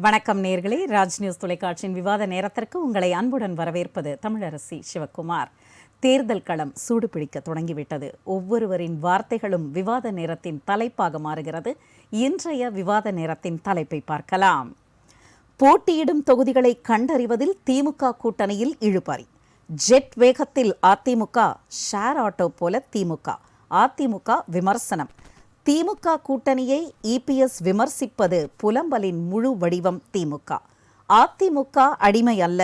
வணக்கம் நேர்களே, ராஜ் நியூஸ் தொலைக்காட்சியின் விவாத நேரத்திற்கு உங்களை அன்புடன் வரவேற்பது தமிழரசி சிவக்குமார். தேர்தல் களம் சூடுபிடிக்க தொடங்கிவிட்டது. ஒவ்வொருவரின் வார்த்தைகளும் விவாத நேரத்தின் தலைப்பாக மாறுகிறது. இன்றைய விவாத நேரத்தின் தலைப்பை பார்க்கலாம். போட்டியிடும் தொகுதிகளை கண்டறிவதில் திமுக கூட்டணியில் இழுபறி. ஜெட் வேகத்தில் அதிமுக, ஷேர் ஆட்டோ போல திமுக. அதிமுக விமர்சனம். திமுக கூட்டணியை இபிஎஸ் விமர்சிப்பது புலம்பலின் முழு வடிவம். திமுக அதிமுக அடிமை அல்ல,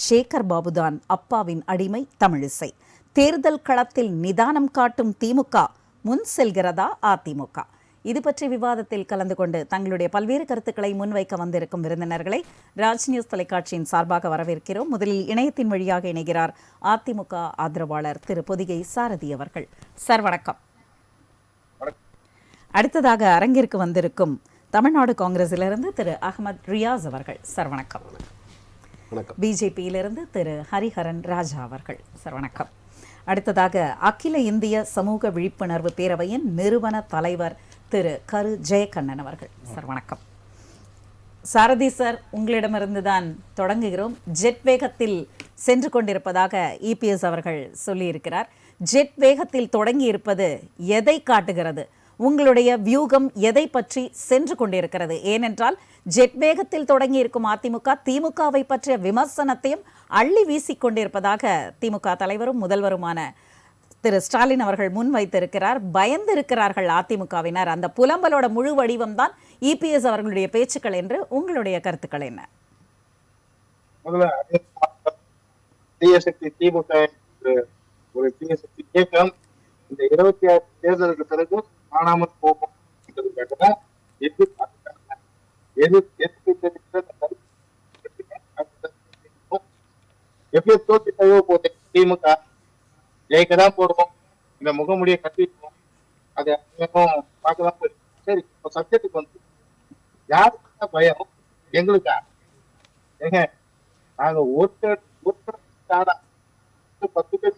சேகர் பாபுதான் அப்பாவின் அடிமை. தமிழிசை. தேர்தல் களத்தில் நிதானம் காட்டும் திமுக, முன் செல்கிறதா அதிமுக? இது பற்றி விவாதத்தில் கலந்து கொண்டு தங்களுடைய பல்வேறு கருத்துக்களை முன்வைக்க வந்திருக்கும் விருந்தினர்களை ராஜ் நியூஸ் தொலைக்காட்சியின் சார்பாக வரவேற்கிறோம். முதலில் இணையத்தின் வழியாக இணைகிறார் அதிமுக ஆதரவாளர் திரு பொதிகை சாரதி அவர்கள். சார் வணக்கம். அடுத்ததாக அரங்கிற்கு வந்திருக்கும் தமிழ்நாடு காங்கிரஸிலிருந்து திரு அகமது ரியாஸ் அவர்கள். சார் வணக்கம். பிஜேபியிலிருந்து திரு ஹரிஹரன் ராஜா அவர்கள். சார் வணக்கம். அடுத்ததாக அகில இந்திய சமூக விழிப்புணர்வு பேரவையின் நிறுவன தலைவர் திரு கரு ஜெயக்கண்ணன் அவர்கள். சார் வணக்கம். சாரதி சார், உங்களிடமிருந்து தான் தொடங்குகிறோம். ஜெட் வேகத்தில் சென்று கொண்டிருப்பதாக இபிஎஸ் அவர்கள் சொல்லியிருக்கிறார். ஜெட் வேகத்தில் தொடங்கி இருப்பது எதை காட்டுகிறது? உங்களுடைய வியூகம் எதை பற்றி சென்று கொண்டிருக்கிறது? ஏனென்றால் ஜெட் வேகத்தில் தொடங்கி இருக்கும் அதிமுக திமுகவை பற்றிய விமர்சனத்தையும் அள்ளி வீசிக்கொண்டிருப்பதாக திமுக தலைவரும் முதல்வருமான திரு ஸ்டாலின் அவர்கள் முன்வைத்திருக்கிறார். பயந்து இருக்கிறார்கள் அதிமுகவினர். அந்த புலம்பலோட முழு வடிவம் தான் இபிஎஸ் அவர்களுடைய பேச்சுக்கள் என்று உங்களுடைய கருத்துக்கள் என்ன? இந்த 26 தேர்தலுக்கு பிறகு காணாமல் போகும் எப்படி தோல்வி தழுவ போகுது? திமுக ஜெயிக்கதான் போடுவோம், இந்த முகமுடியை கட்டிடுவோம், அது பார்க்கலாம் போயிடும். சரி, இப்போ சப்ஜெக்டுக்கு வந்து யாருக்கு பயம்? எங்களுக்கா? ஏங்க, நாங்க ஒருத்தர் 10 பேர்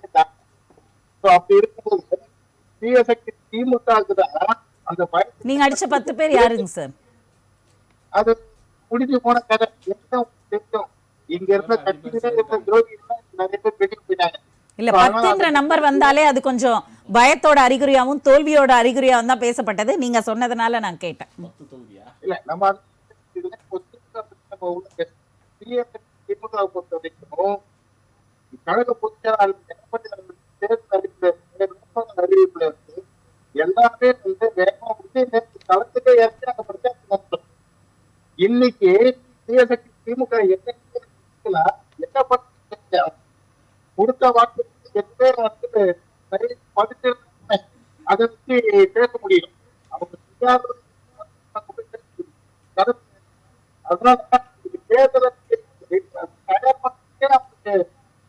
அப்படி இருக்கும்போது திமுக அந்த நீங்க அடிச்ச 10 பேர் யாருங்க சார்? அது முடிஞ்சு போன கதை. இங்க இருந்த கட்சியில துரோகிகள் நிறைய பேர் பெற்று போயிட்டாங்க. இல்ல, 10ன்ற நம்பர் வந்தாலே அது கொஞ்சம் பயத்தோட அறிகுறியாவும் தோல்வியோட அறிகுறியாவும் தான் பேசப்பட்டது. நீங்க சொன்னதுனால நான் கேட்டேன். இல்ல, நம்ம திமுக பொறுத்த வரைக்கும் கழக பொதுச்செயலாளர் அறிவிப்புல இருக்கு எல்லாமே வந்து வேகமா களத்துக்கே ஏற்று அந்த பிரச்சாரம். இன்னைக்கு திமுக என்ன கொடுத்த வாக்கு வந்து அதை வச்சு பேச முடியும். அவங்க அதனால தேர்தலை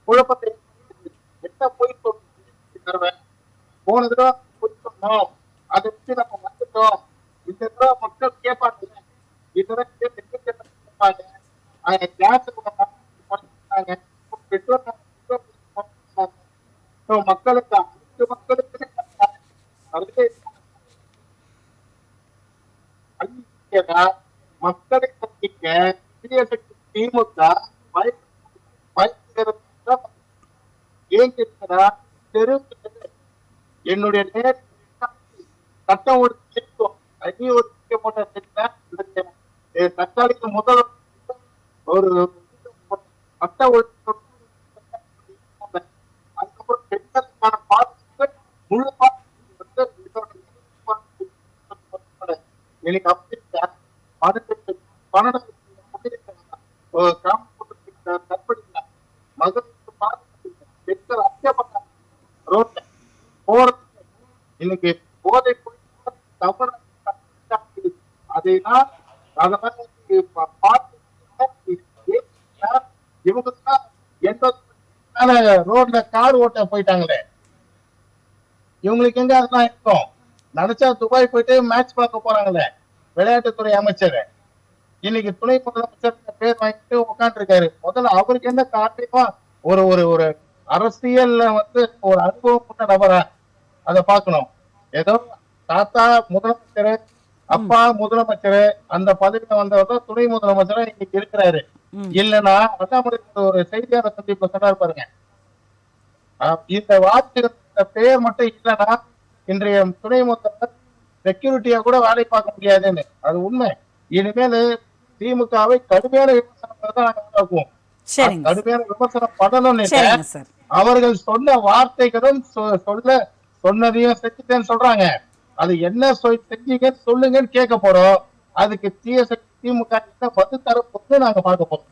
குழப்பத்தை என்ன போயிட்டு போன தடவை போயிட்டோம், அதை வச்சு நம்ம வந்துட்டோம். இந்த தடவை மக்கள் கேட்பாங்க, இந்த தடவை கேட்பாங்க, மக்களுக்கு மக்களை சந்திக்க திமுக ஏன் கேட்கிறா? என்னுடைய சட்டம் தற்காலிக முதல் ஒரு சட்ட அதுக்கப்புறம் பெண்களுக்கான பாதுகாப்பு முழு எனக்கு அப்படி 12 மகளுக்கு பாதுகாப்பு பெண்கள் அச்சப்பட்டாங்க. ரோட்ல போறது இன்னைக்கு போதை தவறு. அதைதான் இவங்க ரோட்ல கார் ஓட்ட போயிட்டாங்களே, இவங்களுக்கு எங்க அதெல்லாம் இருக்கும்? நினைச்சா துபாய் போயிட்டு மேட்ச் பார்க்க போறாங்களே விளையாட்டுத்துறை அமைச்சர். இன்னைக்கு துணை முதலமைச்சர் பேர் வாங்கிட்டு உட்காந்து இருக்காரு. முதல்ல அவருக்கு என்ன காரணமா ஒரு ஒரு ஒரு அரசியல்ல வந்து ஒரு அனுபவம் கொண்ட நபரா அதை பார்க்கணும். ஏதோ தாத்தா முதலமைச்சர் அப்பா முதலமைச்சர், அந்த பதவியில வந்தவர் தான் துணை முதலமைச்சரா இன்னைக்கு இருக்கிறாரு. இல்லைன்னா அண்ணாமலை ஒரு செய்தியாளர் சந்திப்புல சொன்னார் பாருங்க, இந்த வார்த்தை பெயர் மட்டும் இல்லைன்னா இன்றைய துணை முதல்வர் செக்யூரிட்டியா கூட வேலை பார்க்க முடியாதுன்னு. அது உண்மை. இனிமேல் திமுகவை கடுமையான விமர்சனத்தை தான் நாங்க உண்டாக்குவோம். கடுமையான விமர்சனம் பண்ணணும்னு அவர்கள் சொன்ன வார்த்தைகளும் சொன்னதையும் செஞ்சுட்டேன்னு சொல்றாங்க. அது என்ன செஞ்சீங்க சொல்லுங்கன்னு கேட்க போறோம். அதுக்கு திமுக என்ன பதில் தரப்போது நாங்க பார்க்க போறோம்.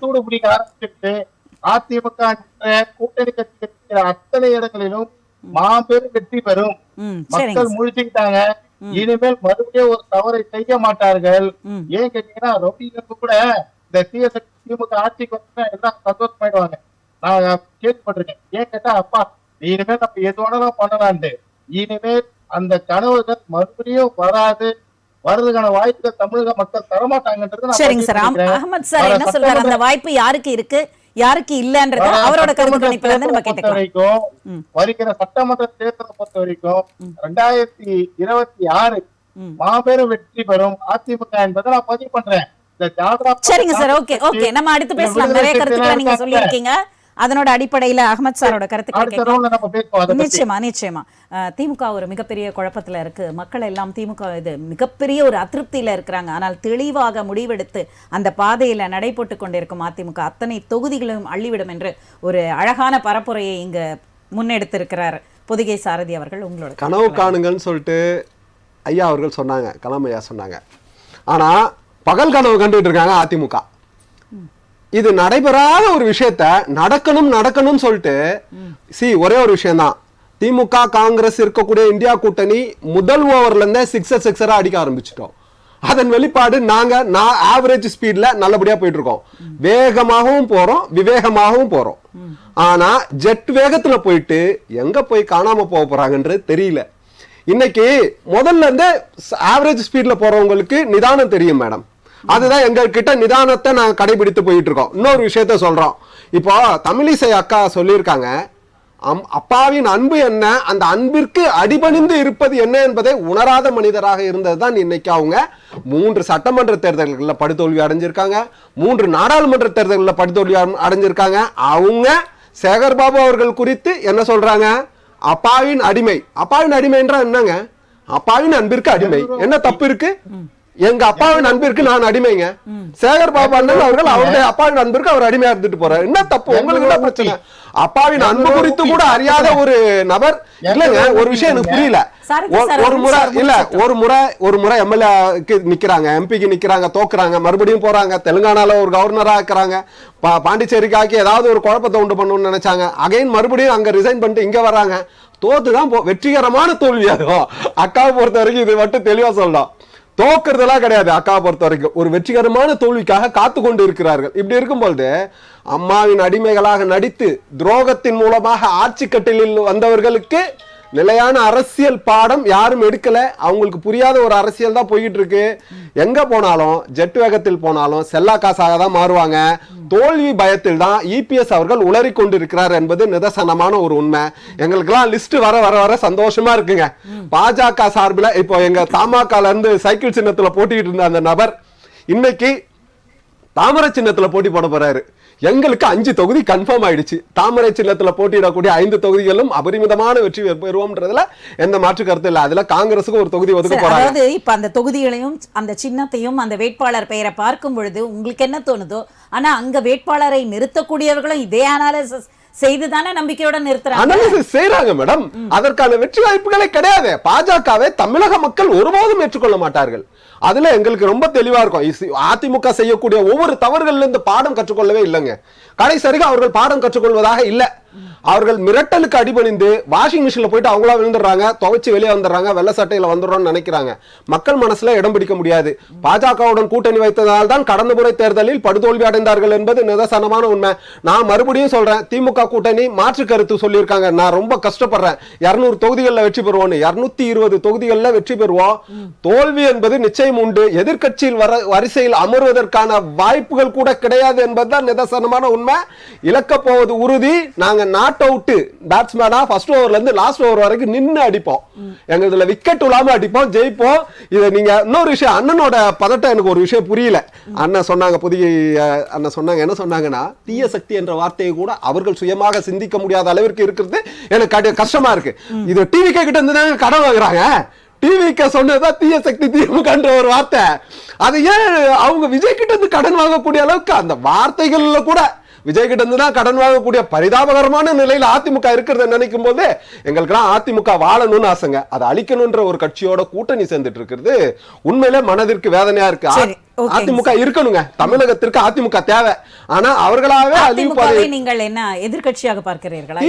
சூடு பிடிக்க ஆரம்பிச்சுட்டு அதிமுக கூட்டணி கட்சி அத்தனை இடங்களிலும் மாபெரும் வெற்றி பெறும். மக்கள் முழிச்சுக்கிட்டாங்க. இனிமேல் மறுபடியும் ஒரு தவறை செய்ய மாட்டார்கள். ஏன் கேட்டீங்கன்னா ரவுடிகளுக்கு கூட இந்த திமுக ஆட்சிக்கு வந்து எல்லாம் சந்தோஷமாயிடுவாங்க. நான் கேள்விப்பட்டிருக்கேன். ஏன் கேட்டா அப்பா இனிமேல் நம்ம எது வேணாலும் பண்ணலான்ட்டு. இனிமேல் அந்த கனவுகள் மறுபடியும் வராது. வருவதற்கான வாய்ப்புகள் தமிழக மக்கள் தரமாட்டாங்கன்றது. சரிங்க சார். அகமது சார் என்ன சொல்றாரு, அந்த வாய்ப்பு யாருக்கு இருக்கு யாருக்கு இல்லன்றது அவரோட கருத்து கணிப்புல இருந்து நம்ம கேட்டுக்கலாம். வருகிற சட்டமன்ற தேர்தலை பொறுத்த வரைக்கும் 2026 மாபெரும் வெற்றி பெறும் அதிமுக என்பதை நான் பதிவு பண்றேன். சரிங்க சார். ஓகே ஓகே, நம்ம அடுத்து பேசலாம். நிறைய கருத்துக்களை நீங்க சொல்லி இருக்கீங்க. அதனோட அடிப்படையில அகமது சாரோட கருத்துக்களை நிச்சயமா நிச்சயமா. திமுக ஒரு மிகப்பெரிய குழப்பத்துல இருக்கு. மக்கள் எல்லாம் திமுக இது மிகப்பெரிய ஒரு அதிருப்தியில இருக்கிறாங்க. ஆனால் தெளிவாக முடிவெடுத்து அந்த பாதையில நடைபோட்டு கொண்டிருக்கும் அதிமுக அத்தனை தொகுதிகளும் அள்ளிவிடும் என்று ஒரு அழகான பரப்புரையை இங்க முன்னெடுத்திருக்கிறார் பொதிகை சாரதி அவர்கள். உங்களோட கனவு காணுங்கன்னு சொல்லிட்டு ஐயா அவர்கள் சொன்னாங்க, கலாமையா சொன்னாங்க. ஆனா பகல் கனவு கண்டுட்டு இருக்காங்க அதிமுக. இது நடைபெறாத ஒரு விஷயத்த நடக்கணும்னு சொல்லிட்டு ஒரே ஒரு விஷயம் தான். திமுக காங்கிரஸ் இருக்கக்கூடிய இந்தியா கூட்டணி முதல் ஓவர்ல இருந்தே சிக்ஸரா அடிக்க ஆரம்பிச்சிட்டோம். அதன் வெளிப்பாடு நான் ஆவரேஜ் ஸ்பீட்ல நல்லபடியா போயிட்டு இருக்கோம். வேகமாகவும் போறோம், விவேகமாகவும் போறோம். ஆனா ஜெட் வேகத்துல போயிட்டு எங்க போய் காணாம போக போறாங்கன்றது தெரியல. இன்னைக்கு முதல்ல இருந்து ஆவரேஜ் ஸ்பீட்ல போறவங்களுக்கு நிதானம் தெரியும் மேடம். அதுதான் எங்க கிட்ட நிதானத்தை நான் கடைபிடித்து போயிட்டு இருக்கோம். இன்னொரு விஷயத்த சொல்றோம். இப்போ தமிழிசை அக்கா சொல்லியிருக்காங்க, அப்பாவின் அன்பு என்ன, அந்த அன்பிற்கு அடிபணிந்து இருப்பது என்ன என்பதை உணராத மனிதராக இருந்ததுதான் இன்னைக்கு அவங்க 3 சட்டமன்ற தேர்தல்களில் படுதோல்வி அடைஞ்சிருக்காங்க, 3 நாடாளுமன்ற தேர்தல்களில் படுதோல்வி அடைஞ்சிருக்காங்க. அவங்க சேகர்பாபு அவர்கள் குறித்து என்ன சொல்றாங்க? அப்பாவின் அடிமை. அப்பாவின் அடிமைன்றா என்னங்க? அப்பாவின் அன்பிற்கு அடிமை. என்ன தப்பு இருக்கு? எங்க அப்பாவின் அன்பிற்கு நான் அடிமைங்க. சேகர் பாபு அண்ணன் அவர்கள் அவருடைய அப்பாவின் அன்பிற்கு அவர் அடிமையா இருந்துட்டு போறாரு. என்ன தப்பு? உங்களுக்கு என்ன பிரச்சனை? அப்பாவின் அன்பு குறித்து கூட அறியாத ஒரு நபர் இல்லங்க. ஒரு விஷயம் எனக்கு புரியல. ஒரு முறை எம்எல்ஏ நிக்கிறாங்க, எம்பிக்கு நிக்கிறாங்க, தோக்குறாங்க, மறுபடியும் போறாங்க. தெலுங்கானால ஒரு கவர்னரா இருக்கிறாங்க. பாண்டிச்சேரிக்கு ஆக்கி ஏதாவது ஒரு குழப்பத்தை உண்டு பண்ணணும்னு நினைச்சாங்க. அகைன் மறுபடியும் அங்க ரிசைன் பண்ணிட்டு இங்க வராங்க. தோத்துதான் வெற்றிகரமான தோல்வி. அதுவும் அக்காவை பொறுத்த வரைக்கும் இது மட்டும் தெளிவா சொல்லலாம். தோக்குறதெல்லாம் கிடையாது. அக்காவை பொறுத்த வரைக்கும் ஒரு வெற்றிகரமான தோல்விக்காக காத்து கொண்டு இருக்கிறார்கள். இப்படி இருக்கும்போது அம்மாவின் அடிமைகளாக நடித்து துரோகத்தின் மூலமாக ஆட்சி கட்டிலில் வந்தவர்களுக்கு நிலையான அரசியல் பாடம் யாரும் எடுக்கல. அவங்களுக்கு புரியாத ஒரு அரசியல் தான் போய்கிட்டு இருக்கு. எங்க போனாலும் ஜெட் வேகத்தில் போனாலும் செல்லா காசாக தான் மாறுவாங்க. தோல்வி பயத்தில் தான் இபிஎஸ் அவர்கள் உளறி கொண்டு இருக்கிறார் என்பது நிதர்சனமான ஒரு உண்மை. எங்களுக்கெல்லாம் லிஸ்ட் வர வர வர சந்தோஷமா இருக்குங்க. பாஜக சார்பில் இப்போ எங்க தமாகால இருந்து சைக்கிள் சின்னத்துல போட்டிட்டு இருந்த அந்த நபர் இன்னைக்கு தாமரை சின்னத்துல போட்டி போட போறாரு. எங்களுக்கு 5 தொகுதி கன்ஃபார்ம் ஆயிடுச்சு. தாமரை சின்னத்துல போட்டியிடக்கூடிய 5 தொகுதிகளும் அபரிமிதமான வெற்றி பெறுவோம்ன்றதுல எந்த மாற்று கருத்து இல்ல. அதுல காங்கிரஸுக்கு ஒரு தொகுதி ஒதுக்க போறாங்க. அதாவது இப்ப அந்த தொகுதிகளையும் அந்த சின்னத்தையும் அந்த வேட்பாளர் பெயரை பார்க்கும் பொழுது உங்களுக்கு என்ன தோணுதோ, ஆனா அங்க வேட்பாளரை நிறுத்தக்கூடியவர்களும் இதே அனாலிசிஸ் செய்துதானே நம்பிக்கையோட நிறுத்துறாங்க. அனாலிசிஸ் செய்யறாங்க மேடம். அதற்கான வெற்றி வாய்ப்புகளே கிடையாது. பாஜகவை தமிழக மக்கள் ஒருபோதும் ஏற்றுக்கொள்ள மாட்டார்கள். அதுல எங்களுக்கு ரொம்ப தெளிவா இருக்கும். அதிமுக செய்யக்கூடிய ஒவ்வொரு தவறுகள்ல இருந்து பாடம் கற்றுக்கொள்ளவே இல்லைங்க. கடைசரிగా அவர்கள் பாடம் கற்றுக்கொள்வதாக இல்ல. அவர்கள் மிரட்டலுக்கு அடிபணிந்து வாஷிங் மிஷின்ல போயிட்டு அவங்களா விழுந்துடுறாங்க, துவைச்சு வெளியே வந்துடுறாங்க, வெள்ள சட்டையில வந்துடுறோம்னு நினைக்கிறாங்க. மக்கள் மனசுல இடம் பிடிக்க முடியாது. பாஜகவுடன் கூட்டணி வைத்ததால் தான் கடந்த முறை தேர்தலில் படுதோல்வி அடைந்தார்கள் என்பது நிதர்சனமான உண்மை. நான் மறுபடியும் சொல்றேன், திமுக கூட்டணி மாற்று கருத்து சொல்லியிருக்காங்க. நான் ரொம்ப கஷ்டப்படுறேன். 200 தொகுதிகளில் வெற்றி பெறுவோம், 220 தொகுதிகளில் வெற்றி பெறுவோம். தோல்வி என்பது நிச்சயம் உரிமையும் உண்டு. எதிர்க்கட்சியில் வரிசையில் அமர்வதற்கான வாய்ப்புகள் கூட கிடையாது என்பதுதான் நிதர்சனமான உண்மை. இழக்க போவது உறுதி. நாங்க நாட் அவுட் பேட்ஸ்மேனா ஃபர்ஸ்ட் ஓவர்ல இருந்து லாஸ்ட் ஓவர் வரைக்கும் நின்று அடிப்போம். எங்க இதுல விக்கெட் விழாம அடிப்போம், ஜெயிப்போம். இதை நீங்க இன்னொரு விஷயம், அண்ணனோட பதட்டம் எனக்கு ஒரு விஷயம் புரியல. அண்ணன் சொன்னாங்க, புதிய அண்ணன் சொன்னாங்க, என்ன சொன்னாங்கன்னா, தீய சக்தி என்ற வார்த்தையை கூட அவர்கள் சுயமாக சிந்திக்க முடியாத அளவிற்கு இருக்கிறது எனக்கு கஷ்டமா இருக்கு. இது டிவிகே கிட்ட இருந்து தான் கடன் வாங்குறாங்க. டிவிக்கு சொன்னதுதான் தீய சக்தி திமுகன்ற ஒரு வார்த்தை. அது ஏன் அவங்க விஜய் கிட்ட இருந்து கடன் வாங்கக்கூடிய அளவுக்கு அந்த வார்த்தைகள்ல கூட விஜய் கிட்ட இருந்து தான் கடன் வாங்கக்கூடிய பரிதாபகரமான நிலையில அதிமுக இருக்கிறத நினைக்கும் போது எங்களுக்கெல்லாம் அதிமுக வாழணும்னு ஆசைங்க. அதை அழிக்கணும்ன்ற ஒரு கட்சியோட கூட்டணி சேர்ந்துட்டு இருக்கிறது உண்மையிலே மனதிற்கு வேதனையா இருக்கு. அதிமுக இருக்கணுங்க, தமிழகத்திற்கு அதிமுக தேவை. ஆனா அவர்களாவே அதிமுகவை நீங்கள் என்ன எதிர்க்கட்சியாக பார்க்கிறீர்களா?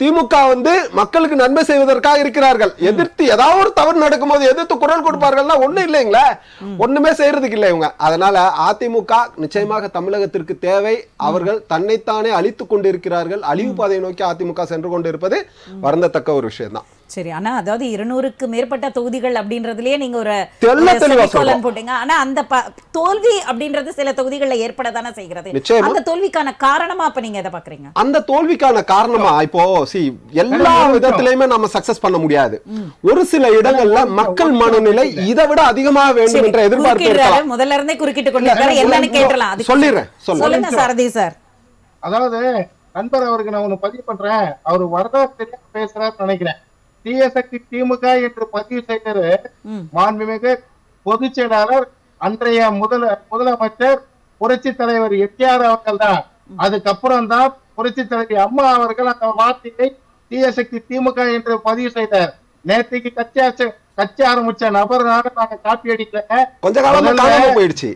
திமுக வந்து மக்களுக்கு நன்மை செய்வதற்காக இருக்கிறார்கள். எதிர்த்து ஏதாவது ஒரு தவறு நடக்கும் போது எதிர்த்து குரல் கொடுப்பார்கள்னா ஒண்ணும் இல்லைங்களா, ஒண்ணுமே செய்யறதுக்கு இல்லை இவங்க. அதனால அதிமுக நிச்சயமாக தமிழகத்திற்கு தேவை. அவர்கள் தன்னைத்தானே அழித்துக் கொண்டிருக்கிறார்கள். அழிவு பாதையை நோக்கி அதிமுக சென்று கொண்டிருப்பது வருந்தத்தக்க ஒரு விஷயம் தான். சரி, ஆனா அதாவது 200க்கு மேற்பட்ட தொகுதிகள் அப்படின்றதுலயே நீங்க ஒரு போட்டீங்க. ஆனா அந்த தோல்வி அப்படின்றது சில தொகுதிகளில் ஏற்படதானே செய்கிறது. அந்த தோல்விக்கான காரணமா அப்ப நீங்க எதை பாக்குறீங்க? அந்த தோல்விக்கான காரணமா இப்போ எல்லா விதத்திலயுமே நம்ம சக்சஸ் பண்ண முடியாது. ஒரு சில இடங்கள்ல மக்கள் மனநிலை இதை விட அதிகமாக வேண்டும் என்ற எதிர்பார்ப்பு இருக்கலாம். முதல்ல இருந்தே குறுக்கிட்டு கொண்டிருக்காரு, என்னன்னு கேட்டலாம். சொல்லுங்க சாரதி சார். அதாவது நண்பர் அவருக்கு நான் ஒண்ணு பதிவு பண்றேன். அவர் வரலாறு தெரியாம பேசுறாரு நினைக்கிறேன். தீய சக்தி திமுக என்று பதிவு செய்தது மாண்புமிகு பொதுச் செயலாளர் அன்றைய முதலமைச்சர் புரட்சி தலைவர் எம்ஜிஆர் அவர்கள் தான். அதுக்கப்புறம் தான் புரட்சி தலைவர் அம்மா அவர்கள் அந்த வார்த்தையை தீய சக்தி திமுக என்று பதிவு செய்தார். நேற்றுக்கு கட்சி ஆரம்பிச்ச நபர்னால நாங்க காப்பி அடிக்கல, கொஞ்ச காலமா போயிடுச்சு.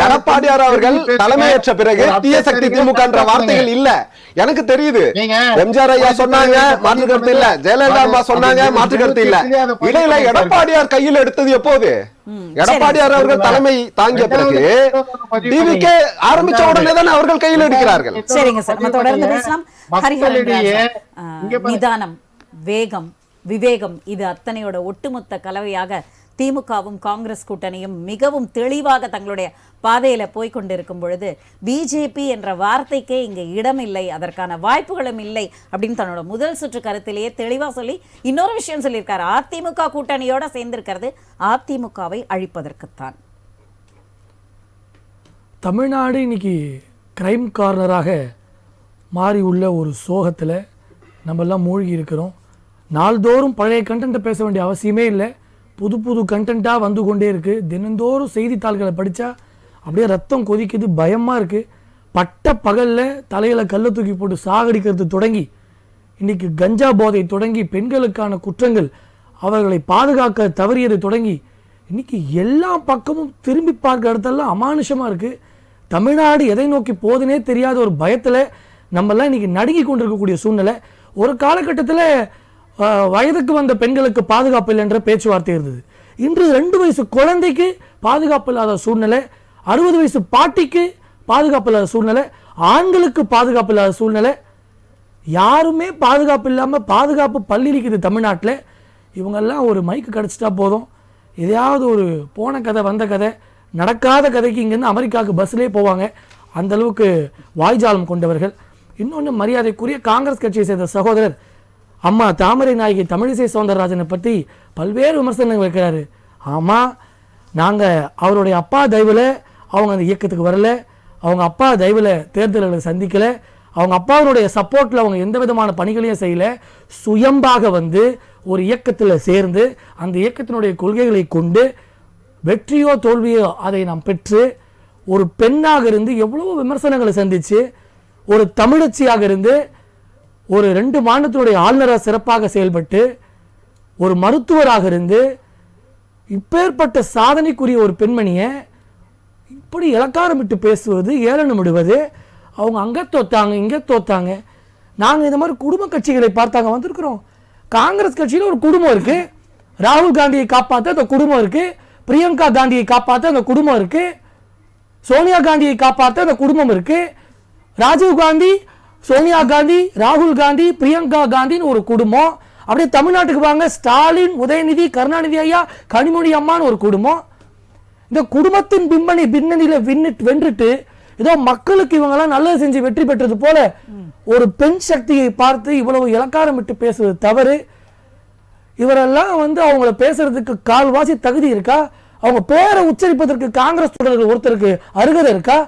எடப்பாடியார் அவர்கள் தலைமையேற்ற பிறகு தீய சக்தி திமுக என்ற வார்த்தைகள் இல்ல, எனக்கு தெரியுது. எம்ஜிஆர் ஐயா சொன்னாங்க, மாற்று கருத்து இல்ல. ஜெயலலிதா அம்மா சொன்னாங்க, மாற்று கருத்து இல்ல. இடையில எடப்பாடியார் கையில் எடுத்தது எப்போது? எடப்பாடியார் அவர்கள் தலைமை தாங்கிய பிறகு டிவிகே ஆரம்பிச்ச உடனே தான் அவர்கள் கையில் எடுக்கிறார்கள். சரிங்க சார், நம்ம தொடர்ந்து பேசலாம். நிதானம், வேகம், விவேகம், இது அத்தனையோட ஒட்டுமொத்த கலவையாக திமுகவும் காங்கிரஸ் கூட்டணியும் மிகவும் தெளிவாக தங்களுடைய பாதையில போய்கொண்டிருக்கும் பொழுது பிஜேபி என்ற வார்த்தைக்கே இங்க இடமில்லை, அதற்கான வாய்ப்புகளும் இல்லை அப்படின்னு தன்னோட முதல் சுற்று கருத்திலேயே தெளிவா சொல்லி இன்னொரு விஷயம் சொல்லியிருக்காரு. அதிமுக கூட்டணியோட சேர்ந்திருக்கிறது அதிமுகவை அழிப்பதற்குத்தான். தமிழ்நாடு இன்னைக்கு கிரைம் கார்னராக மாறி உள்ள ஒரு சோகத்தில் நம்ம எல்லாம் மூழ்கி இருக்கிறோம். நாள்தோறும் பழைய கண்டென்ட்டை பேச வேண்டிய அவசியமே இல்லை, புது புது கண்டென்ட்டாக வந்து கொண்டே இருக்குது. தினந்தோறும் செய்தித்தாள்களை படித்தா அப்படியே ரத்தம் கொதிக்குது, பயமாக இருக்குது. பட்ட பகலில் தலையில் கல்லை தூக்கி போட்டு சாகடிக்கிறது தொடங்கி இன்றைக்கி கஞ்சா போதை தொடங்கி பெண்களுக்கான குற்றங்கள், அவர்களை பாதுகாக்க தவறியது தொடங்கி இன்றைக்கி எல்லா பக்கமும் திரும்பி பார்க்க இடத்தெல்லாம் அமானுஷமாக இருக்குது. தமிழ்நாடு எதை நோக்கி போதுனே தெரியாத ஒரு பயத்தில் நம்மெல்லாம் இன்றைக்கி நடுங்கி கொண்டிருக்கக்கூடிய சூழ்நிலை. ஒரு காலகட்டத்தில் வயதுக்கு வந்த பெண்களுக்கு பாதுகாப்பு இல்லை என்ற பேச்சுவார்த்தை இருந்தது. இன்று 2 வயசு குழந்தைக்கு பாதுகாப்பு இல்லாத சூழ்நிலை, 60 வயசு பாட்டிக்கு பாதுகாப்பு இல்லாத சூழ்நிலை, ஆண்களுக்கு பாதுகாப்பு இல்லாத சூழ்நிலை. யாருமே பாதுகாப்பு இல்லாமல் பாதுகாப்பு பள்ளிக்குது தமிழ்நாட்டில். இவங்கெல்லாம் ஒரு மைக்கு கிடச்சிட்டா போதும், எதையாவது ஒரு போன கதை வந்த கதை நடக்காத கதைக்கு இங்கேருந்து அமெரிக்காவுக்கு பஸ்லேயே போவாங்க. அந்தளவுக்கு வாய்ஜாலம் கொண்டவர்கள். இன்னொன்று, மரியாதைக்குரிய காங்கிரஸ் கட்சியை சேர்ந்த சகோதரர் அம்மா தாமரை நாயகி தமிழிசை சௌந்தரராஜனை பற்றி பல்வேறு விமர்சனங்கள் வைக்கிறாரு. ஆமாம், நாங்கள் அவருடைய அப்பா தயவில் அவங்க அந்த இயக்கத்துக்கு வரல, அவங்க அப்பா தயவில் தேர்தல்களை சந்திக்கலை, அவங்க அப்பாவுடைய சப்போர்ட்டில் அவங்க எந்த விதமான பணிகளையும் செய்யலை. சுயம்பாக வந்து ஒரு இயக்கத்தில் சேர்ந்து அந்த இயக்கத்தினுடைய கொள்கைகளை கொண்டு வெற்றியோ தோல்வியோ அதை நாம் பெற்று ஒரு பெண்ணாக இருந்து எவ்வளவோ விமர்சனங்களை சந்தித்து, ஒரு தமிழச்சியாக இருந்து ஒரு 2 மாநிலத்தினுடைய ஆளுநராக சிறப்பாக செயல்பட்டு, ஒரு மருத்துவராக இருந்து இப்பேற்பட்ட சாதனைக்குரிய ஒரு பெண்மணியை இப்படி இலக்காரமிட்டு பேசுவது, ஏளனம் விடுவது, அவங்க அங்கே தோத்தாங்க இங்கே தோத்தாங்க. நாங்கள் இந்த மாதிரி குடும்ப கட்சிகளை பார்த்தாங்க வந்திருக்கிறோம். காங்கிரஸ் கட்சியில் ஒரு குடும்பம் இருக்குது, ராகுல் காந்தியை காப்பாற்ற அந்த குடும்பம் இருக்குது, பிரியங்கா காந்தியை காப்பாற்ற அந்த குடும்பம் இருக்குது, சோனியா காந்தியை காப்பாற்ற அந்த குடும்பம் இருக்குது, ராஜீவ் காந்தி, சோனியா காந்தி, ராகுல் காந்தி, பிரியங்கா காந்தின்னு ஒரு குடும்பம். அப்படியே தமிழ்நாட்டுக்கு வாங்க, ஸ்டாலின், உதயநிதி, கருணாநிதி ஐயா, கனிமொழி அம்மான்னு ஒரு குடும்பம். இந்த குடும்பத்தின் பின்னணியில வென்றுட்டு ஏதோ மக்களுக்கு இவங்கெல்லாம் நல்லது செஞ்சு வெற்றி பெற்றது போல ஒரு பெண் சக்தியை பார்த்து இவ்வளவு இலக்காரம் விட்டு பேசுவது தவறு. இவரெல்லாம் அவங்கள பேசுறதுக்கு கால்வாசி தகுதி இருக்கா? அவங்க பேரை உச்சரிப்பதற்கு காங்கிரஸ் தொடர்கள் ஒருத்தருக்கு அருகதை இருக்கா?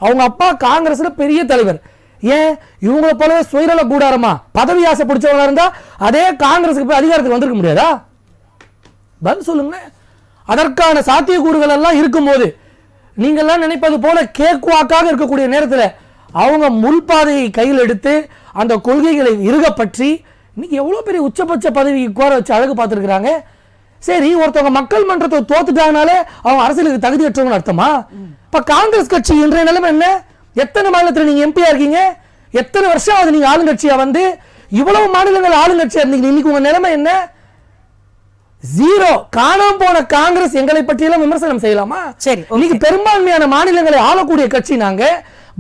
அவங்க அப்பா காங்கிரஸ்ல பெரிய தலைவர். ஏன் இவங்களை போலவே சுயநல கூடாரமா பதவி ஆசை பிடிச்சவங்களா இருந்தா அதே காங்கிரஸுக்கு போய் அதிகாரத்துக்கு வந்திருக்க முடியாதா? பதில் சொல்லுங்க. அதற்கான சாத்தியக்கூறுகள் எல்லாம் இருக்கும்போது நீங்கள்லாம் நினைப்பது போல கேக் வாக்காக இருக்கக்கூடிய நேரத்தில் அவங்க முள்பாதையை கையில் எடுத்து அந்த கொள்கைகளை இறுக பற்றி இன்னைக்கு எவ்வளோ பெரிய உச்சபட்ச பதவிக்கு கோர வச்சு அழகு பார்த்துருக்குறாங்க. சரி, ஒருத்தவங்க மக்கள் மன்றத்தை தோத்துட்டாங்கனாலே அவங்க அரசியலுக்கு தகுதியற்றவங்க அர்த்தமா? இப்ப காங்கிரஸ் கட்சி இன்றைய நிலைமை என்ன? எத்தனை மாநிலத்தில் நீங்க எம்பியா இருக்கீங்க? எத்தனை வருஷம் அது நீங்க ஆளுங்கட்சியா இவ்வளவு மாநிலங்கள் ஆளுங்கட்சியா இருந்தீங்க. இன்னைக்கு உங்க நிலைமை என்ன? ஜீரோ. காணாம போன காங்கிரஸ் எங்களை பற்றியெல்லாம் விமர்சனம் செய்யலாமா? சரி, இன்னைக்கு பெரும்பான்மையான மாநிலங்களை ஆளக்கூடிய கட்சி நாங்க.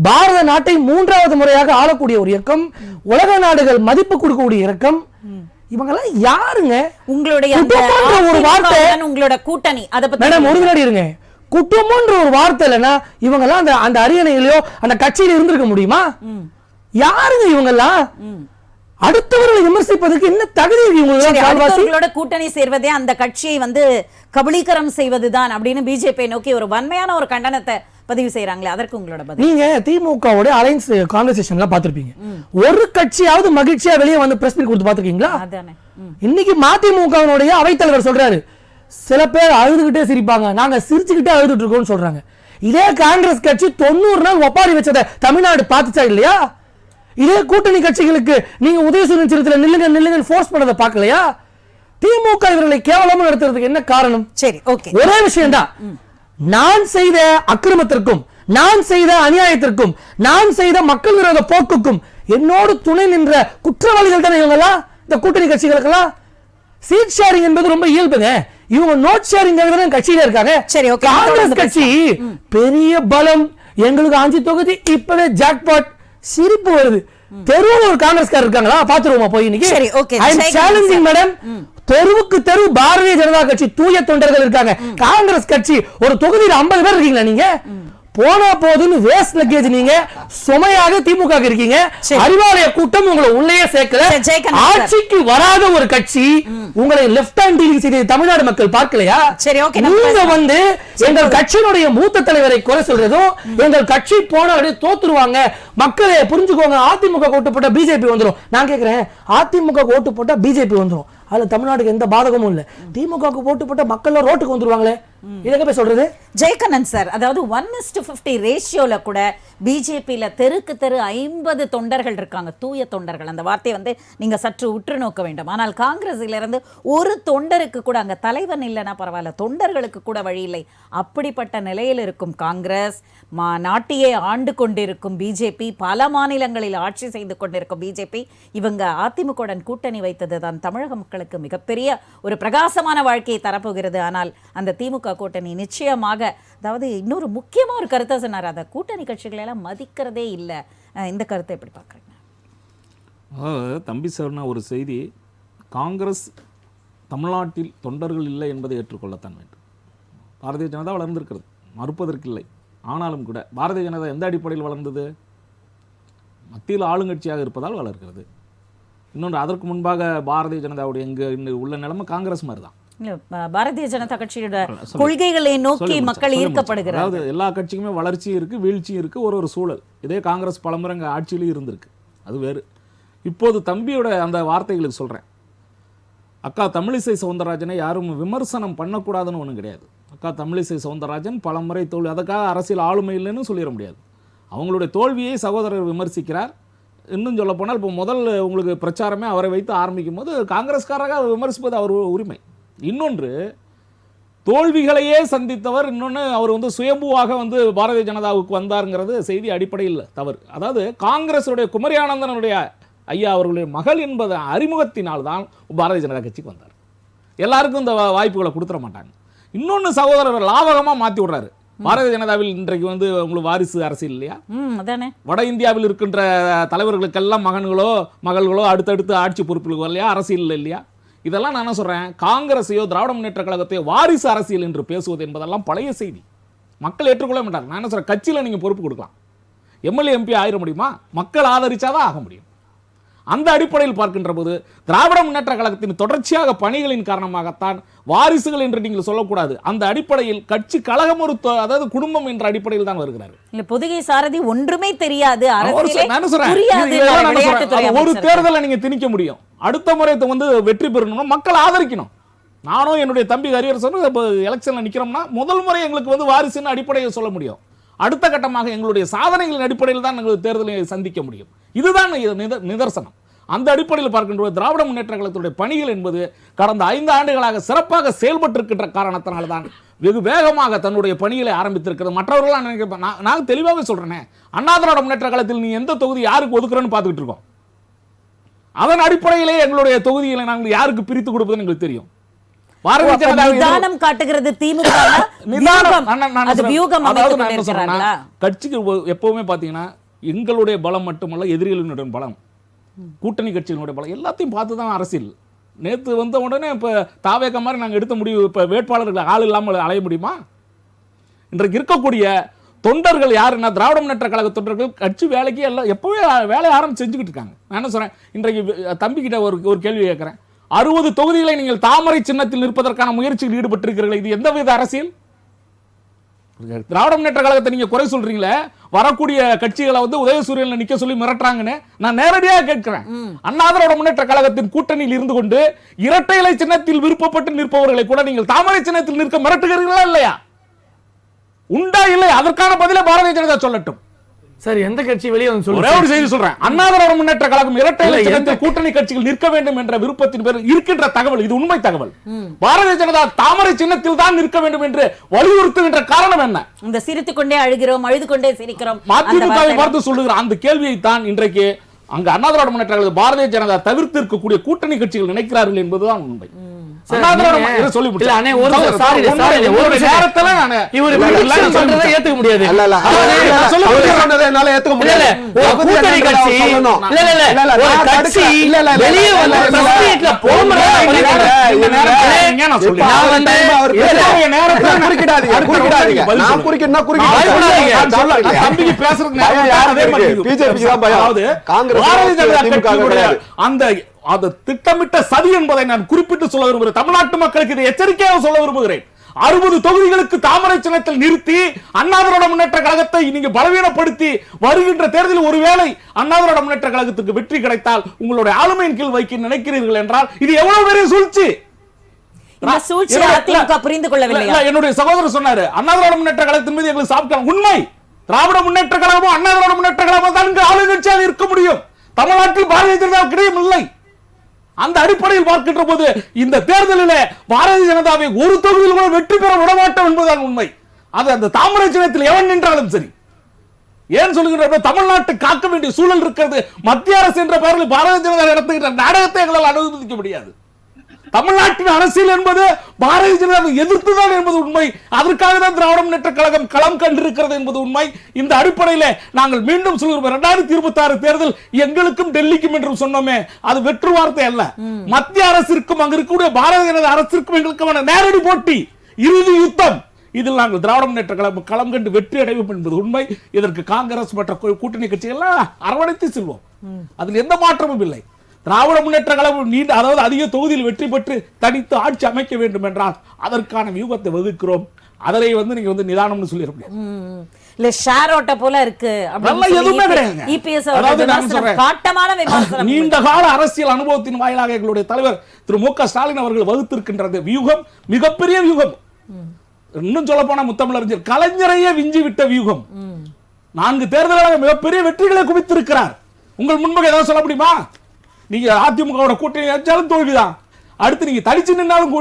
பாரத நாட்டை 3வது முறையாக ஆளக்கூடிய ஒரு இயக்கம், உலக நாடுகள் மதிப்பு கொடுக்கக்கூடிய இயக்கம். இவங்கெல்லாம் யாருங்க? உங்களுடைய ஒரு வார்த்தை, உங்களோட கூட்டணி அத பத்தி மேடம் ஒரு வினாடி இருங்க. குடும்பம்ன்ற ஒரு வார்த்தை இல்லைன்னா இவங்கெல்லாம் அந்த அரியணையிலயோ அந்த கட்சியில இருந்திருக்க முடியுமா? யாருங்க இவங்கெல்லாம்? அடுத்தவர்களை விமர்சிப்பதற்கு என்ன தகுதி இவங்களோட கூட்டணி சேர்வதே அந்த கட்சியை கபலீகரம் செய்வதுதான் அப்படின்னு பிஜேபி நோக்கி ஒரு வன்மையான ஒரு கண்டனத்தை பதிவு செய்யறாங்களே, அதற்கு உங்களோட பதில்? நீங்க திமுகவோட அலைன்ஸ் கான்வர்சேஷன்லாம் பார்த்திருப்பீங்க. ஒரு கட்சியாவது மகிழ்ச்சியா வெளியே பிரஸ் மீட் கொடுத்து பார்த்திருக்கீங்களா? இன்னைக்கு மதிமுகவுடைய அவைத்தலைவர் சொல்றாரு, சில பேர் அழுதுகிட்டே சிரிப்பாங்க, நாங்க சிரிச்சுக்கிட்டே அழுதுட்டு இருக்கோம்னு சொல்றாங்க. இதே காங்கிரஸ் கட்சி 90 நாள் ஒப்பாரி வச்சதை தமிழ்நாடு பார்த்துச்சா இல்லையா? இதே கூட்டணி கட்சிகளுக்கு நீங்க உதயசூரியன் சின்னத்துல நில்லுங்க ஃபோர்ஸ் பண்ணதை பார்க்கலையா? திமுக இவர்களை கேவலமா நடத்துறதுக்கு என்ன காரணம்? சரி, ஓகே, ஒரே விஷயம் தான். நான் செய்த அக்கிரமத்திற்கும், நான் செய்த அநியாயத்திற்கும், நான் செய்த மக்கள் விரோத போக்குக்கும் என்னோடு துணை நின்ற குற்றவாளிகள் தானே இவங்கெல்லாம். இந்த கூட்டணி கட்சிகளுக்கெல்லாம் சீட் ஷேரிங் என்பது ரொம்ப இயல்புங்க. இவங்க நோட் ஷேரிங் கட்சியில இருக்காங்க. சரி, ஓகே. காங்கிரஸ் கட்சி பெரிய பலம், எங்களுக்கு 5 தொகுதி, இப்பவே ஜாக்பாட். சிரிப்பு வருது. தெருவில் ஒரு காங்கிரஸ்காரர் இருக்காங்களா? பாத்துருவோமா போய் இன்னைக்கு? சரி, ஓகே. ஐ அம் சேலஞ்சிங் மேடம். தெருவுக்கு தெரு பாரதிய ஜனதா கட்சி தூய தொண்டர்கள் இருக்காங்க. காங்கிரஸ் கட்சி ஒரு தொகுதியில் 50 பேர் இருக்கீங்களா? நீங்க போனா போதுன்னு வேஸ்ட் லக்கேஜ் நீங்க சுமையாக திமுக இருக்கீங்க. அறிவாலய கூட்டம் உங்களை உள்ளே சேர்க்கல. ஆட்சிக்கு வராத ஒரு கட்சி உங்களை லெஃப்ட் ஹேண்ட் டீலிங் செய்த தமிழ்நாடு மக்கள் பார்க்கலையா? நீங்க எங்கள் கட்சியினுடைய மூத்த தலைவரை குறை சொல்றதும், எங்கள் கட்சி போன தோத்துருவாங்க, மக்களை புரிஞ்சுக்கோங்க, அதிமுக ஓட்டு போட்டா பிஜேபி வந்துடும். நான் கேட்கிறேன், அதிமுக ஓட்டு போட்டா பிஜேபி வந்துடும், அதுல தமிழ்நாட்டுக்கு எந்த பாதகமும் இல்ல. திமுக ஓட்டு போட்ட மக்கள் ரோட்டுக்கு வந்துருவாங்களே, இதங்க போய் சொல்றது? ஜெயகண்ணன் சார், அதாவது 1:50 ரேஷியோல கூட பிஜேபியில தெருக்கு தெரு 50 தொண்டர்கள் இருக்காங்க, தூய தொண்டர்கள். அந்த வார்த்தையை நீங்க சற்று உற்று நோக்க வேண்டும். ஆனால் காங்கிரஸ்ல இருந்து ஒரு தொண்டருக்கு கூட, அங்க தலைவன் இல்லைன்னா பரவாயில்ல, தொண்டர்களுக்கு கூட வழி இல்லை. அப்படிப்பட்ட நிலையில் இருக்கும் காங்கிரஸ், நாட்டையே ஆண்டு கொண்டிருக்கும் பிஜேபி, பல மாநிலங்களில் ஆட்சி செய்து கொண்டிருக்கும் பிஜேபி, இவங்க அதிமுகவுடன் கூட்டணி வைத்தது தான் தமிழக மக்களுக்கு மிகப்பெரிய ஒரு பிரகாசமான வாழ்க்கையை தரப்போகிறது. ஆனால் அந்த திமுக கூட்டணி நிச்சயமாக, அதாவது இன்னொரு முக்கியமான ஒரு கருத்தை சொன்னார், அந்த கூட்டணி கட்சிகளை எல்லாம் மதிக்கிறதே இல்லை. இந்த கருத்தை எப்படி பார்க்குறீங்க? தம்பி சொன்ன ஒரு செய்தி, காங்கிரஸ் தமிழ்நாட்டில் தொண்டர்கள் இல்லை என்பதை ஏற்றுக்கொள்ளத்தான் வேண்டும். பாரதிய ஜனதா வளர்ந்திருக்கிறது, மறுப்பதற்கில்லை. ஆனாலும் கூட பாரதிய ஜனதா எந்த அடிப்படையில் வளர்ந்தது? மத்தியில் ஆளுங்கட்சியாக இருப்பதால் வளர்கிறது. இன்னொன்று, அதற்கு முன்பாக பாரதிய ஜனதாவுடைய இங்கே உள்ள நிலைமை காங்கிரஸ் மாதிரி தான். பாரதிய ஜனதா கட்சியோட கொள்கைகளை நோக்கி மக்கள் ஈர்க்கப்படுகிறார். அதாவது எல்லா கட்சிக்குமே வளர்ச்சியும் இருக்கு, வீழ்ச்சியும் இருக்கு, ஒரு சூழல். இதே காங்கிரஸ் பலமுறை அங்கே ஆட்சியிலும் இருந்திருக்கு, அது வேறு. இப்போது தம்பியோட அந்த வார்த்தைகளுக்கு சொல்றேன், அக்கா தமிழிசை சவுந்தரராஜனை யாரும் விமர்சனம் பண்ணக்கூடாதுன்னு ஒன்றும் கிடையாது. அக்கா தமிழிசை சவுந்தரராஜன் பலமுறை தோல்வி, அதுக்காக அரசியல் ஆளுமை இல்லைன்னு சொல்லிட முடியாது. அவங்களுடைய தோல்வியை சகோதரர் விமர்சிக்கிறார். இன்னும் சொல்ல போனால் இப்போ முதல் உங்களுக்கு பிரச்சாரமே அவரை வைத்து ஆரம்பிக்கும் போது காங்கிரஸ்காரராக விமர்சிப்பது அவர் உரிமை. இன்னொன்று, தோல்விகளையே சந்தித்தவர். இன்னொன்று, அவர் சுயம்புவாக பாரதிய ஜனதாவுக்கு வந்தாருங்கிறது செய்தி அடிப்படையில் தவறு. அதாவது காங்கிரஸுடைய குமரி ஆனந்தனுடைய ஐயா அவர்களுடைய மகள் என்பது அறிமுகத்தினால் தான் பாரதிய ஜனதா கட்சிக்கு வந்தார். எல்லாருக்கும் இந்த வாய்ப்புகளை கொடுத்துட மாட்டாங்க. இன்னொன்று, சகோதரர் லாபகமாக மாற்றி விடுறாரு. பாரதிய ஜனதாவில் இன்றைக்கு வந்து உங்களுக்கு வாரிசு அரசியல் இல்லையா? அதானே. வட இந்தியாவில் இருக்கின்ற தலைவர்களுக்கெல்லாம் மகன்களோ மகள்களோ அடுத்தடுத்து ஆட்சி பொறுப்புகளுக்கு வரலையா? அரசியல் இல்லையா? இதெல்லாம் நான் என்ன சொல்றேன், காங்கிரஸையோ திராவிட முன்னேற்ற கழகத்தையோ வாரிசு அரசியல் என்று பேசுவது என்பதெல்லாம் பழைய செய்தி. மக்கள் ஏற்றுக்கொள்ள மாட்டாங்க. நான் என்ன சொல்றேன், கட்சியில் நீங்க பொறுப்பு கொடுக்கலாம், எம்எல்ஏ எம்பி ஆயிட முடியுமா? மக்கள் ஆதரிச்சாதான் ஆக முடியும். அந்த அடிப்படையில் பார்க்கின்ற போது திராவிட முன்னேற்ற கழகத்தின் தொடர்ச்சியாக பணிகளின் காரணமாகத்தான் வாரிசுகள் என்று நீங்கள் சொல்லக்கூடாது. அந்த அடிப்படையில் கட்சி கழகம் ஒரு அதாவது குடும்பம் என்ற அடிப்படையில் தான் வருகிறார். இல்ல பொதிகை சாரதி ஒன்றுமே தெரியாது, ஒரு தேர்தலை நீங்க திணிக்க முடியும். அடுத்த முறை வந்து வெற்றி பெறணும்னா மக்கள் ஆதரிக்கணும். நானும் என்னுடைய தம்பி ஹரிஹரன் எலெக்ஷன்ல நிக்கிறோம்னா முதல் முறை எங்களுக்கு வந்து வாரிசுன்னு அடிப்படையில் சொல்ல முடியும். அடுத்த கட்டமாக எங்களுடைய சாதனைகளின் அடிப்படையில் தான் எங்களுக்கு தேர்தலை சந்திக்க முடியும். இதுதான் நிதர்சனம். அந்த அடிப்படையில் பார்க்கின்ற திராவிட முன்னேற்ற கழகத்துடைய பணிகள் என்பது கடந்த 5 ஆண்டுகளாக சிறப்பாக செயல்பட்டிருக்கின்ற காரணத்தினால்தான் வெகு வேகமாக தன்னுடைய பணிகளை ஆரம்பித்திருக்கிறது. மற்றவர்கள் நான் தெளிவாக சொல்றேனே, அண்ணா திராவிட முன்னேற்ற கழகத்தில் நீ எந்த தொகுதி யாருக்கு ஒதுக்குறன்னு பார்த்துக்கிட்டு இருக்கோம். அதன் அடிப்படையிலே எங்களுடைய தொகுதிகளை நாங்கள் யாருக்கு பிரித்து கொடுப்பதுன்னு எங்களுக்கு தெரியும். நிதானம் காட்டுகிறது திமுக. கட்சிக்கு எப்பவுமே பாத்தீங்கன்னா எங்களுடைய பலம் மட்டுமல்ல, எதிரிகளினுடைய பலம், கூட்டணி கட்சிகளுடைய பலம் எல்லாத்தையும் பார்த்து தான் அரசியல். நேற்று வந்த உடனே இப்ப தாவேக மாதிரி நாங்கள் எடுத்த முடிவு, இப்ப வேட்பாளர்கள் ஆள் இல்லாமல் அலைய முடியுமா? இன்றைக்கு இருக்கக்கூடிய தொண்டர்கள் யாருன்னா திராவிட முன்னேற்ற கழக தொண்டர்கள் கட்சி வேலைக்கு எல்லாம் எப்பவே வேலையை ஆரம்பிச்சு செஞ்சுக்கிட்டு இருக்காங்க. நான் என்ன சொல்றேன், இன்றைக்கு தம்பிக்கிட்ட ஒரு கேள்வி கேட்கிறேன், 60 தொகுதிகளை நீங்கள் தாமரை சின்னத்தில் நிற்பதற்கான முயற்சியில் ஈடுபட்டிருக்கிறீர்கள். இது எந்த வித அரசியல்? திராவிட முன்னேற்ற கழகத்தை நீங்க குறை சொல்றீங்களே, வரக்கூடிய கட்சிகளை வந்து உதயசூரியன்ல நிக்க சொல்லி மிரட்டுறாங்கன்னு நான் நேரடியாக கேட்கிறேன். அண்ணா திராவிட முன்னேற்ற கழகத்தின் கூட்டணியில் இருந்து கொண்டு இரட்டை இலை சின்னத்தில் விருப்பப்பட்டு நிற்பவர்களை கூட நீங்கள் தாமரை சின்னத்தில் நிற்க மிரட்டுகிறீர்களா இல்லையா? உண்டா இல்லை? அதற்கான பதிலை பாரதிய ஜனதா சொல்லட்டும். சரி, எந்த கட்சி வெளியே வந்து சொல்லுங்க. ஒரே ஒரு செய்தி சொல்றேன், அண்ணா திராவிட முன்னேற்ற கழகம் இரட்டை இலை சின்னத்தில் கூட்டணி கட்சிகள் நிற்க வேண்டும் என்ற விருப்பத்தின் பேரில் இருக்கின்ற தகவல், இது உண்மை தகவல். பாரதிய ஜனதா தாமரை சின்னத்தில் தான் நிற்க வேண்டும் என்று வலியுறுத்துகின்ற காரணம் என்ன? இந்த சிரித்துக் கொண்டே அழுகிறோம், அழுது கொண்டே சிரிக்கிறோம் மதிமுகவை பார்த்து சொல்லுகிற அந்த கேள்வியை தான் இன்றைக்கு அங்க அண்ணா திராவிட முன்னேற்ற கழகம் பாரதிய ஜனதா தவிர்த்து இருக்கக்கூடிய கூட்டணி கட்சிகள் நினைக்கிறார்கள் என்பதுதான் உண்மை. அந்த திட்டமிட்ட சதி என்பதை நான் குறிப்பிட்டு சொல்ல விரும்புகிறேன். தமிழ்நாட்டு மக்களுக்கு இதை எச்சரிக்கையாக சொல்ல விரும்புகிறேன். 60 தொகுதிகளுக்கு தாமரை சின்னத்தில் நிறுத்தி அண்ணா திராவிட முன்னேற்ற கழகத்தை நீங்க பலவீனப்படுத்தி வருகின்ற தேர்தலில் ஒருவேளை அண்ணா திராவிட முன்னேற்ற கழகத்துக்கு வெற்றி கிடைத்தால் உங்களுடைய ஆளுமையின் கீழ் வைக்க நினைக்கிறீர்கள் என்றால் இது எவ்வளவு பெரிய சூழ்ச்சி. புரிந்து கொள்ளவில்லை. என்னுடைய சகோதரர் சொன்னாரு, அண்ணா திராவிட முன்னேற்ற கழகத்தின் மீது எங்களுக்கு சாப்பிட்டாங்க. உண்மை, திராவிட முன்னேற்ற கழகமும் அண்ணா திராவிட முன்னேற்ற கழகமும் தான் ஆளுங்கட்சியாக இருக்க முடியும். தமிழ்நாட்டில் பாரதிய ஜனதா கிடையும் இல்லை. அந்த அடிப்படையில் பார்க்கின்ற போது இந்த தேர்தலில் பாரதிய ஜனதாவை ஒரு தொகுதியில் கூட வெற்றி பெற விடமாட்டோம் என்பதுதான் உண்மை. அது அந்த தாமரை சின்னத்தில் எவன் நின்றாலும் சரி. ஏன் சொல்லுகின்ற தமிழ்நாட்டை காக்க வேண்டிய சூழல் இருக்கிறது. மத்திய அரசு என்ற பெயரில் பாரதிய ஜனதா நடத்துகின்ற நாடகத்தை எங்களால் அனுமதிக்க முடியாது. தமிழ்நாட்டின் அரசியல் என்பது பாரதிய ஜனதாவை எதிர்த்துதான் என்பது உண்மை. அதற்காக தான் திராவிட முன்னேற்ற கழகம் களம் கண்டிருக்கிறது என்பது உண்மை. இந்த அடிப்படையில் நாங்கள் மீண்டும் சொல்கிறோம், 2026 தேர்தல் எங்களுக்கும் டெல்லிக்கும் என்று சொன்னோமே, அது வெற்று வார்த்தை அல்ல. மத்திய அரசிற்கும் அங்கு இருக்கக்கூடிய பாரதிய ஜனதா அரசிற்கும் எங்களுக்கும் நேரடி போட்டி, இறுதி யுத்தம். இதில் நாங்கள் திராவிட முன்னேற்ற கழகம் களம் கண்டு வெற்றி அடைவோம் என்பது உண்மை. இதற்கு காங்கிரஸ் மற்ற கூட்டணி கட்சிகள் அரவணைத்து செல்வோம். அதில் எந்த மாற்றமும் இல்லை. திராவிட முன்னேற்ற கழகம் அதாவது அதிக தொகுதியில் வெற்றி பெற்று தனித்து ஆட்சி அமைக்க வேண்டும் என்றால் அதற்கான வியூகத்தை வகுக்கிறோம். அதனை வந்து நீங்க வந்து நிதானம்னு சொல்லிட முடியாது. இல்ல ஷேர் ஓட்ட போல இருக்கு எதுவுமே கிடையாது. நீண்ட கால அரசியல் அனுபவத்தின் வாயிலாக எங்களுடைய தலைவர் திரு மு.க. ஸ்டாலின் அவர்கள் வகுத்திருக்கின்ற வியூகம் மிகப்பெரிய வியூகம். இன்னும் சொல்ல போனா முத்தமிழறிஞர் கலைஞரையே விஞ்சி விட்ட வியூகம். 4 தேர்தலாக மிகப்பெரிய வெற்றிகளை குவித்திருக்கிறார். உங்கள் முன்பாக ஏதாவது சொல்ல முடியுமா? நீங்க அதிமுக கூட்டணி வச்சாலும் தோல்விதான், அடுத்து நீங்க தனிச்சு நின்னாலும்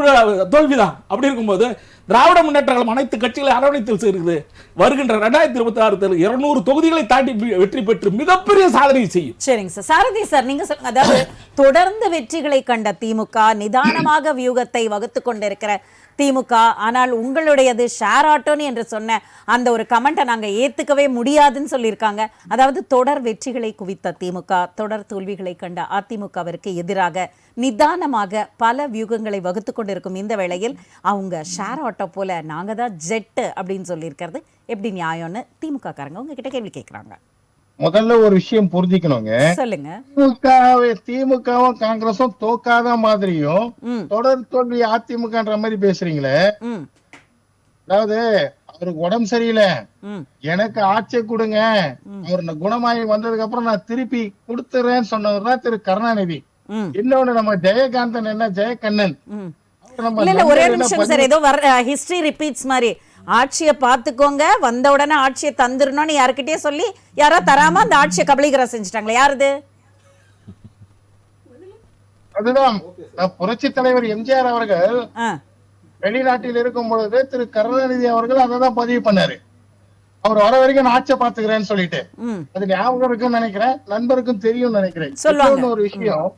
தோல்விதான். அப்படி இருக்கும்போது திராவிட முன்னேற்ற கழகம் அனைத்து கட்சிகளை அரவணைத்தில் சேர்க்கிறது. வருகின்ற 2026 தேர்தல் 200 தொகுதிகளை தாண்டி வெற்றி பெற்று மிகப்பெரிய சாதனை செய்யும். சரிங்க சார். சாரதி சார், நீங்க சொல்லுங்க, அதாவது தொடர்ந்து வெற்றிகளை கண்ட திமுக நிதானமாக வியூகத்தை வகுத்து கொண்டிருக்கிற திமுக. ஆனால் உங்களுடையது ஷேர் ஆட்டோன்னு என்று சொன்ன அந்த ஒரு கமெண்ட்டை நாங்க ஏத்துக்கவே முடியாதுன்னு சொல்லியிருக்காங்க. அதாவது தொடர் வெற்றிகளை குவித்த திமுக, தொடர் தோல்விகளை கண்ட அதிமுகவிற்கு எதிராக நிதானமாக பல வியூகங்களை வகுத்து கொண்டிருக்கும் இந்த வேளையில் அவங்க ஷேர் ஆட்டோ போல நாங்க தான் ஜெட்டு அப்படின்னு சொல்லியிருக்கிறது எப்படி நியாயம்னு திமுக காரங்க உங்ககிட்ட கேள்வி கேட்கறாங்க. முதல்ல ஒரு விஷயம் புரிஞ்சுக்கணுங்க. சொல்லுங்க. திமுகவும் காங்கிரஸும் தோக்காத மாதிரியும் தொடர் தோல்வி அதிமுகன்ற மாதிரி பேசுறீங்களே. அதாவது அவருக்கு உடம்பு சரியில்லை, எனக்கு ஆட்சி கொடுங்க, அவர் குணமாயி வந்ததுக்கு அப்புறம் நான் திருப்பி கொடுத்துறேன்னு சொன்னவர் தான் திரு கருணாநிதி. இன்னொன்னு நம்ம ஜெயகாந்தன் என்ன ஜெயகண்ணன். ஒரே நிமிஷம் சார், ஏதோ ஹிஸ்டரி ரிப்பீட்ஸ் மாதிரி ஆட்சியை பார்த்துக்கோங்க, வந்த உடனே ஆட்சியை தந்துடணும்னு யாருக்கிட்டே சொல்லி யாரோ தராம அந்த ஆட்சியை கபலீகரம் செஞ்சுட்டாங்களே, யாருது? அதுதான் புரட்சி தலைவர் எம்ஜிஆர் அவர்கள் வெளிநாட்டில் இருக்கும் பொழுது திரு கருணாநிதி அவர்கள் அதான் பதிவு பண்ணாரு. அவர் வர வரைக்கும் நான் ஆட்சியை பாத்துக்கிறேன்னு சொல்லிட்டு. அது ஞாபகம் இருக்குன்னு நினைக்கிறேன், நண்பருக்கும் தெரியும் நினைக்கிறேன். இன்னொன்னு ஒரு விஷயம்,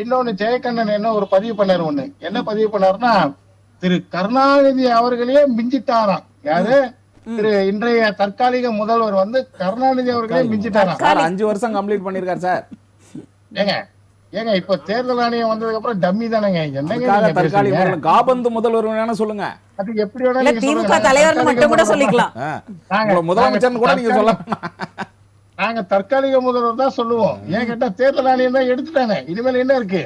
இன்னொன்னு ஜெயகண்ணன் என்ன ஒரு பதிவு பண்ணாரு. ஒண்ணு என்ன பதிவு பண்ணாருன்னா, திரு கருணாநிதி அவர்களே மிஞ்சிட்டாராம். யாரு? திரு இன்றைய தற்காலிக முதல்வர் வந்து கருணாநிதி அவர்களே மிஞ்சிட்டாராம். 5 வருஷம் கம்ப்ளீட் பண்ணிருக்காரு சார். ஏங்க இப்ப தேர்தல் ஆணையம் வந்ததுக்கு அப்புறம் டம்மி தானேங்க. என்னங்க தற்காலிக காபந்து முதல்வர் வேணா சொல்லுங்க, அது எப்படி வேணா திமுக தலைவர் மட்டும் கூட சொல்லிக்கலாம், முதலமைச்சர் கூட நீங்க சொல்லலாம். நாங்க தற்காலிக முதல்வர் தான் சொல்லுவோம். ஏன் கேட்டா தேர்தல் ஆணையம் தான் எடுத்துட்டாங்க, இனிமேல் என்ன இருக்கு?